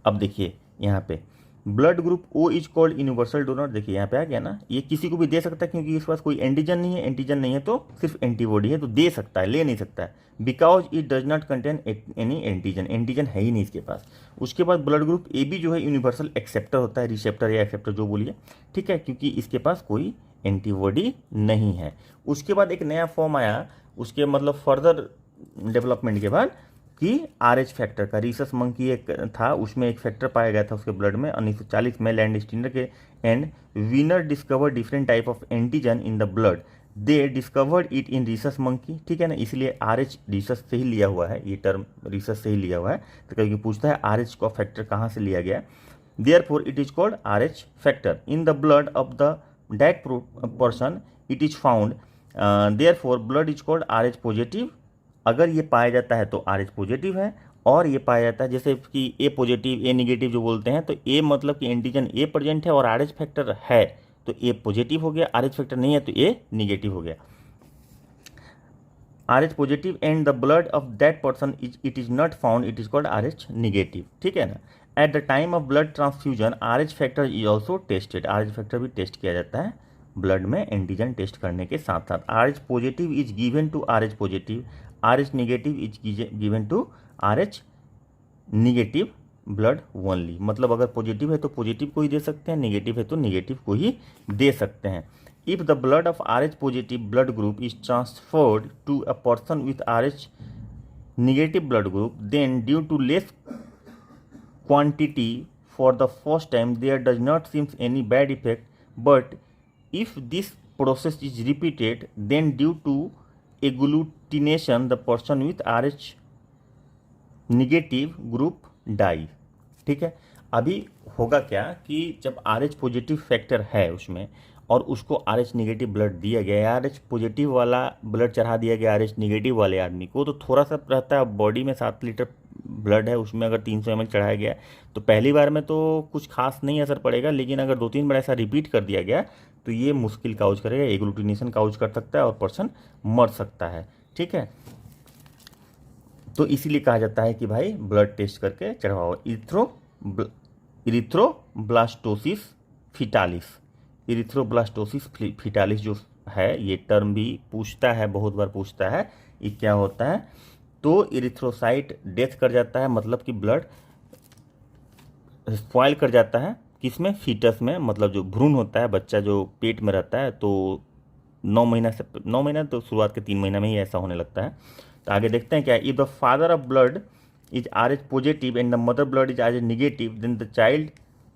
अब देखिए यहाँ पे blood group O is called universal donor, देखिए यहाँ पे आ गया ना, ये किसी को भी दे सकता है क्योंकि इसके पास कोई एंटीजन नहीं है, एंटीजन नहीं है तो सिर्फ एंटीबॉडी है, तो दे सकता है, ले नहीं सकता है, because it does not contain any antigen, antigen है ही नहीं इसके पास। उसके बाद ब्लड ग्रुप ए बी जो है यूनिवर्सल एक्सेप्टर होता है, रिसेप्टर या एक्सेप्टर जो बोलिए, ठीक है, क्योंकि इसके पास कोई एंटीबॉडी नहीं है। उसके बाद एक नया फॉर्म आया, उसके मतलब फर्दर डेवलपमेंट के बाद, कि RH फैक्टर का, रिसस मंकी एक था, उसमें एक फैक्टर पाया गया था उसके ब्लड में 1940 में, लैंडस्टीनर के and Wiener discover different type of antigen in the blood, they discovered it in rhesus monkey, ठीक है ना, इसलिए RH रिसस से ही लिया हुआ है, ये टर्म रिसस से ही लिया हुआ है। तो कभी पूछता है RH का फैक्टर कहाँ से लिया गया, therefore it is called RH factor in the blood of the dead person it is found, therefore blood is called RH positive. अगर ये पाया जाता है तो RH पॉजिटिव है, और ये पाया जाता है जैसे कि A पॉजिटिव A निगेटिव जो बोलते हैं, तो A मतलब कि एंटीजन A प्रेजेंट है और RH फैक्टर है तो A पॉजिटिव हो गया, RH फैक्टर नहीं है तो A निगेटिव हो गया। RH positive and the blood of that person it is not found, it is called RH negative, ठीक है ना। Eight the time of blood transfusion RH factor is also tested. RH factor भी टेस्ट किया जाता है ब्लड में एंटीजन टेस्ट करने के साथ साथ। RH positive is given to RH positive, RH negative is given to RH negative blood only. मतलब अगर पॉजिटिव है तो पॉजिटिव को ही दे सकते हैं, निगेटिव है तो निगेटिव को ही दे सकते हैं। If the blood of RH positive blood group is transferred to a person with RH negative blood group, then due to less quantity for the first time there does not seem any bad effect, but if this process is repeated then due to agglutination the person with RH negative group die। ठीक है, अभी होगा क्या कि जब RH पॉजिटिव फैक्टर है उसमें और उसको RH निगेटिव ब्लड दिया गया या RH पॉजिटिव वाला ब्लड चढ़ा दिया गया RH निगेटिव वाले आदमी को, तो थोड़ा सा रहता है बॉडी में 7 लीटर ब्लड है, उसमें अगर 300 ml चढ़ाया गया तो पहली बार में तो कुछ खास नहीं असर पड़ेगा, लेकिन अगर 2-3 बार ऐसा रिपीट कर दिया गया तो ये मुश्किल काउज करेगा, एग्लूटिनेशन काउज कर सकता है और पर्सन मर सकता है। ठीक है, तो इसीलिए कहा जाता है कि भाई ब्लड टेस्ट करके चढ़वाओ। इरिथ्रोब्लास्टोसिस फिटालिस, इरिथ्रोब्लास्टोसिस फिटालिस जो है ये टर्म भी पूछता है, बहुत बार पूछता है, ये क्या होता है। तो इरिथ्रोसाइट डेथ कर जाता है, मतलब कि ब्लड स्पॉइल कर जाता है किसमें, फीटस में, मतलब जो भ्रूण होता है, बच्चा जो पेट में रहता है, तो 9 महीना तो शुरुआत के 3 महीना में ही ऐसा होने लगता है। तो आगे देखते हैं क्या, if the father of blood is RH positive and the mother blood is RH negative then the child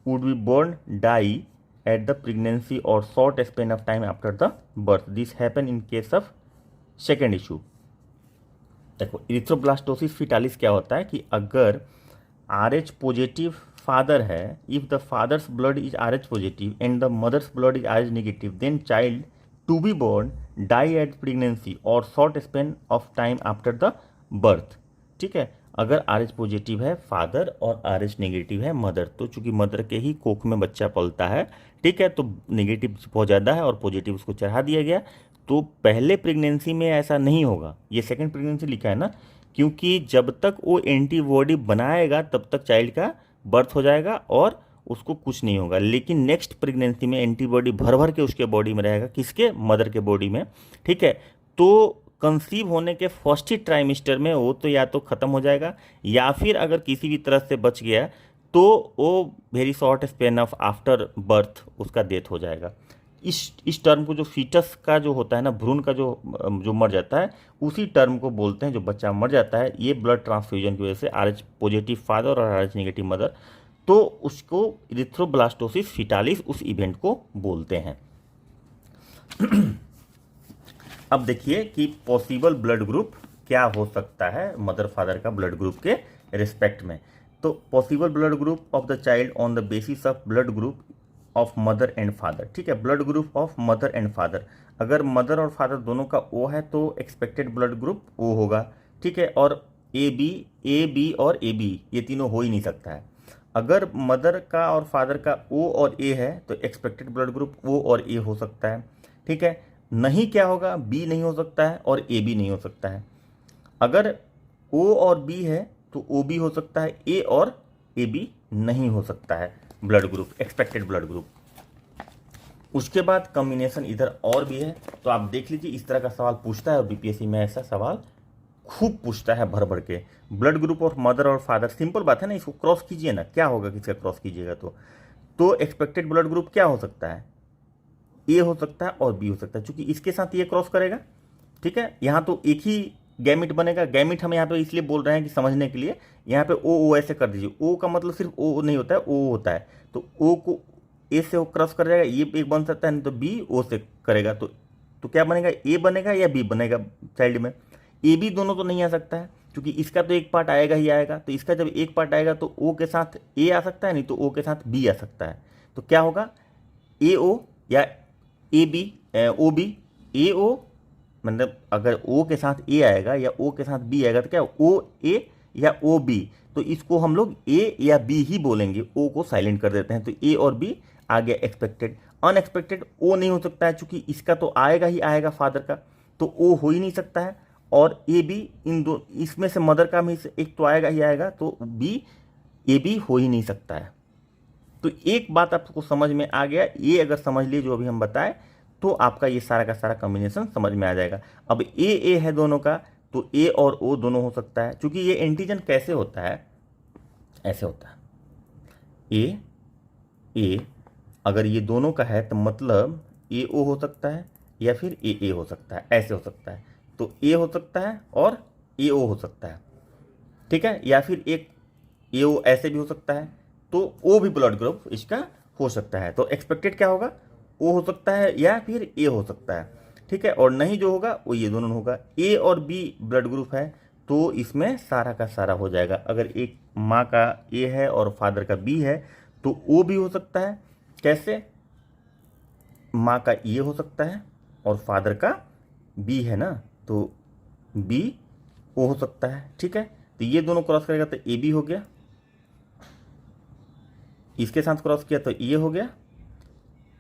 would be born die at the pregnancy or short span of time after the birth. This happen in case of second issue. देखो इरिथ्रोब्लास्टोसिस फिटालिस क्या होता है कि अगर RH पॉजिटिव फादर है, if the father's blood is RH positive and the mother's blood is RH negative then child to be born die at pregnancy or short span of time after the birth. ठीक है, अगर RH पॉजिटिव है फादर और RH नेगेटिव है मदर, तो चूंकि मदर के ही कोख में बच्चा पलता है, ठीक है, तो नेगेटिव बहुत ज़्यादा है और पॉजिटिव उसको चढ़ा दिया गया, तो पहले प्रेगनेंसी में ऐसा नहीं होगा। ये सेकंड प्रेगनेंसी लिखा है ना, क्योंकि जब तक वो एंटीबॉडी बनाएगा तब तक चाइल्ड का बर्थ हो जाएगा और उसको कुछ नहीं होगा, लेकिन नेक्स्ट प्रेगनेंसी में एंटीबॉडी भर भर के उसके बॉडी में रहेगा, किसके, मदर के बॉडी में। ठीक है, तो कंसीव होने के फर्स्ट ही ट्राइमेस्टर में वो तो या तो ख़त्म हो जाएगा या फिर अगर किसी भी तरह से बच गया तो वो very short span of after birth उसका डेथ हो जाएगा। इस टर्म को जो फीटस का जो होता है ना, भ्रूण का जो मर जाता है, उसी टर्म को बोलते हैं जो बच्चा मर जाता है, ये ब्लड ट्रांसफ्यूजन की वजह से RH पॉजिटिव फादर और RH नेगेटिव मदर, तो उसको इरिथ्रोब्लास्टोसिस फिटालिस उस इवेंट को बोलते हैं। अब देखिए कि पॉसिबल ब्लड ग्रुप क्या हो सकता है मदर फादर का ब्लड ग्रुप के रिस्पेक्ट में। तो possible blood group of the child on the basis of blood group of mother and father. ठीक है, blood group of mother and father, अगर मदर और फादर दोनों का O है तो एक्सपेक्टेड ब्लड ग्रुप O होगा। ठीक है, और ए बी और AB ये तीनों हो ही नहीं सकता है। अगर मदर का और फादर का O और A है तो एक्सपेक्टेड ब्लड ग्रुप O और A हो सकता है। ठीक है, नहीं क्या होगा, B नहीं हो सकता है और AB नहीं हो सकता है। अगर O और B है तो OB हो सकता है, A और AB नहीं हो सकता है blood group, expected blood group. उसके बाद कॉम्बिनेशन इधर और भी है, तो आप देख लीजिए इस तरह का सवाल पूछता है और BPSC में ऐसा सवाल खूब पूछता है भर भर के। ब्लड ग्रुप ऑफ मदर और फादर, सिंपल बात है ना, इसको क्रॉस कीजिए ना, क्या होगा किसका क्रॉस कीजिएगा तो एक्सपेक्टेड ब्लड ग्रुप क्या हो सकता है, A हो सकता है और B हो सकता है, क्योंकि इसके साथ ये क्रॉस करेगा। ठीक है, यहाँ तो एक ही गैमिट बनेगा। गैमिट हम यहाँ पे इसलिए बोल रहे हैं कि समझने के लिए, यहाँ पे O ऐसे कर दीजिए। O का मतलब सिर्फ O नहीं होता है, O होता है, तो O को A से क्रॉस कर जाएगा, ये एक बन सकता है, नहीं तो B O से करेगा, तो क्या बनेगा, A बनेगा या B बनेगा चाइल्ड में। AB दोनों तो नहीं आ सकता है, क्योंकि इसका तो एक पार्ट आएगा ही आएगा, तो इसका जब एक पार्ट आएगा तो O के साथ A आ सकता है, नहीं तो O के साथ B आ सकता है। तो क्या होगा, AO या AB OB, AO मतलब अगर O के साथ A आएगा या O के साथ B आएगा तो क्या OA या OB, तो इसको हम लोग A या B ही बोलेंगे, O को साइलेंट कर देते हैं। तो A और B आ गया एक्सपेक्टेड। अनएक्सपेक्टेड O नहीं हो सकता है, चूंकि इसका तो आएगा ही आएगा फादर का, तो O हो ही नहीं सकता है। और AB इन दो, इसमें से मदर का भी एक तो आएगा ही आएगा, तो B ए बी हो ही नहीं सकता है। तो एक बात आपको समझ में आ गया, ये अगर समझ लिए जो अभी हम बताए तो आपका ये सारा का सारा कॉम्बिनेशन समझ में आ जाएगा। अब ए है दोनों का, तो ए और ओ दोनों हो सकता है। क्योंकि ये एंटीजन कैसे होता है, ऐसे होता है, ए अगर ये दोनों का है तो मतलब ए ओ हो सकता है या फिर ए हो सकता है, ऐसे हो सकता है। तो ए हो सकता है और ए ओ हो सकता है, ठीक है। या फिर एक ए ओ ऐसे भी हो सकता है, तो ओ भी ब्लड ग्रुप इसका हो सकता है। तो एक्सपेक्टेड क्या होगा, ओ हो सकता है या फिर ए हो सकता है, ठीक है। और नहीं जो होगा वो ये दोनों होगा। ए और बी ब्लड ग्रुप है तो इसमें सारा का सारा हो जाएगा। अगर एक माँ का ए है और फादर का बी है तो ओ भी हो सकता है। कैसे, माँ का ये हो सकता है और फादर का बी है ना, तो बी ओ हो सकता है, ठीक है। तो ये दोनों क्रॉस करेगा तो ए बी हो गया, इसके साथ क्रॉस किया तो ये हो गया,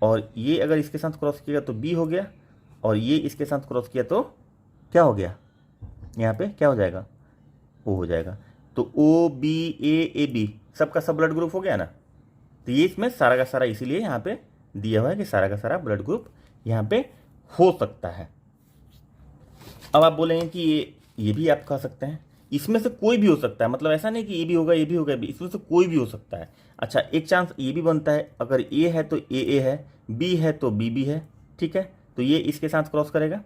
और ये अगर इसके साथ क्रॉस किया तो बी हो गया, और ये इसके साथ क्रॉस किया तो क्या हो गया, यहाँ पे क्या हो जाएगा, ओ हो जाएगा। तो ओ बी ए बी सबका सब ब्लड ग्रुप हो गया ना। तो ये इसमें सारा का सारा इसीलिए यहाँ पे दिया हुआ है कि सारा का सारा ब्लड ग्रुप यहाँ पे हो सकता है। अब आप बोलेंगे कि ये भी आप कह सकते हैं, इसमें से कोई भी हो सकता है, मतलब ऐसा नहीं कि ये भी होगा ये भी होगा, इसमें से कोई भी हो सकता है। अच्छा, एक चांस ये भी बनता है, अगर ए है तो ए है, बी है तो बी है, ठीक है। तो ये इसके साथ क्रॉस करेगा,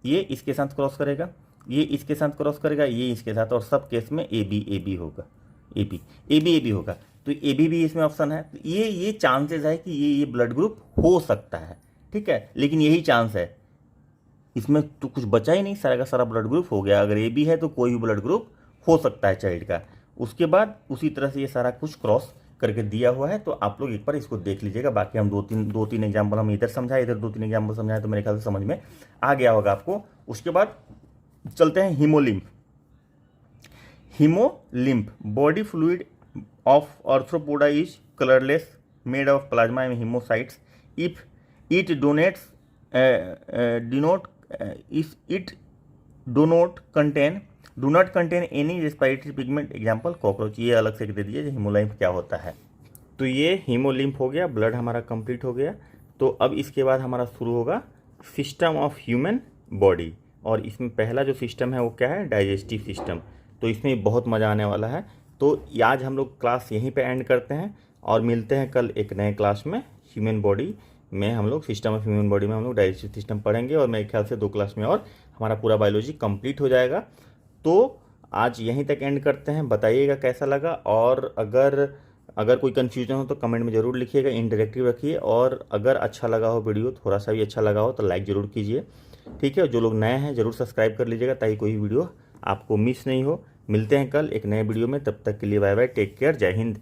ये इसके साथ क्रॉस करेगा, ये इसके साथ क्रॉस करेगा, ये इसके साथ, और सब केस में ए बी होगा, ए बी होगा। तो ए बी इसमें ऑप्शन है। तो ये चांसेस है कि ये ब्लड ग्रुप हो सकता है, ठीक है। लेकिन यही चांस है, इसमें तो कुछ बचा ही नहीं, सारा का सारा ब्लड ग्रुप हो गया। अगर ए बी है तो कोई भी ब्लड ग्रुप हो सकता है चाइल्ड का। उसके बाद उसी तरह से ये सारा कुछ क्रॉस करके दिया हुआ है। तो आप लोग एक बार इसको देख लीजिएगा। बाकी हम दो तीन एग्जाम्पल हम इधर समझाए, इधर 2-3 एग्जाम्पल समझाए, तो मेरे ख्याल से समझ में आ गया होगा आपको। उसके बाद चलते हैं haemolymph. Haemolymph body fluid of arthropoda is colourless, made of plasma and haemocytes. If it donates it do not contain any respiratory pigment, example cockroach. ये अलग से दे दीजिए हीमोलिम्फ क्या होता है। तो ये हीमोलिम्फ हो गया, ब्लड हमारा कंप्लीट हो गया। तो अब इसके बाद हमारा शुरू होगा सिस्टम ऑफ ह्यूमन बॉडी, और इसमें पहला जो सिस्टम है वो क्या है, डाइजेस्टिव सिस्टम। तो इसमें बहुत मज़ा आने वाला है। तो आज हम लोग क्लास यहीं पे एंड करते हैं और मिलते हैं कल एक नए क्लास में। ह्यूमन बॉडी में हम लोग, सिस्टम ऑफ ह्यूमन बॉडी में हम लोग डाइजेस्टिव सिस्टम पढ़ेंगे, और मेरे ख्याल से 2 क्लास में और हमारा पूरा बायोलॉजी कंप्लीट हो जाएगा। तो आज यहीं तक एंड करते हैं। बताइएगा कैसा लगा, और अगर कोई कन्फ्यूजन हो तो कमेंट में ज़रूर लिखिएगा, इंटरेक्टिव रखिए। और अगर अच्छा लगा हो वीडियो, थोड़ा सा भी अच्छा लगा हो तो लाइक ज़रूर कीजिए, ठीक है। जो लोग नए हैं ज़रूर सब्सक्राइब कर लीजिएगा ताकि कोई वीडियो आपको मिस नहीं हो। मिलते हैं कल एक नए वीडियो में, तब तक के लिए बाय बाय, टेक केयर, जय हिंद।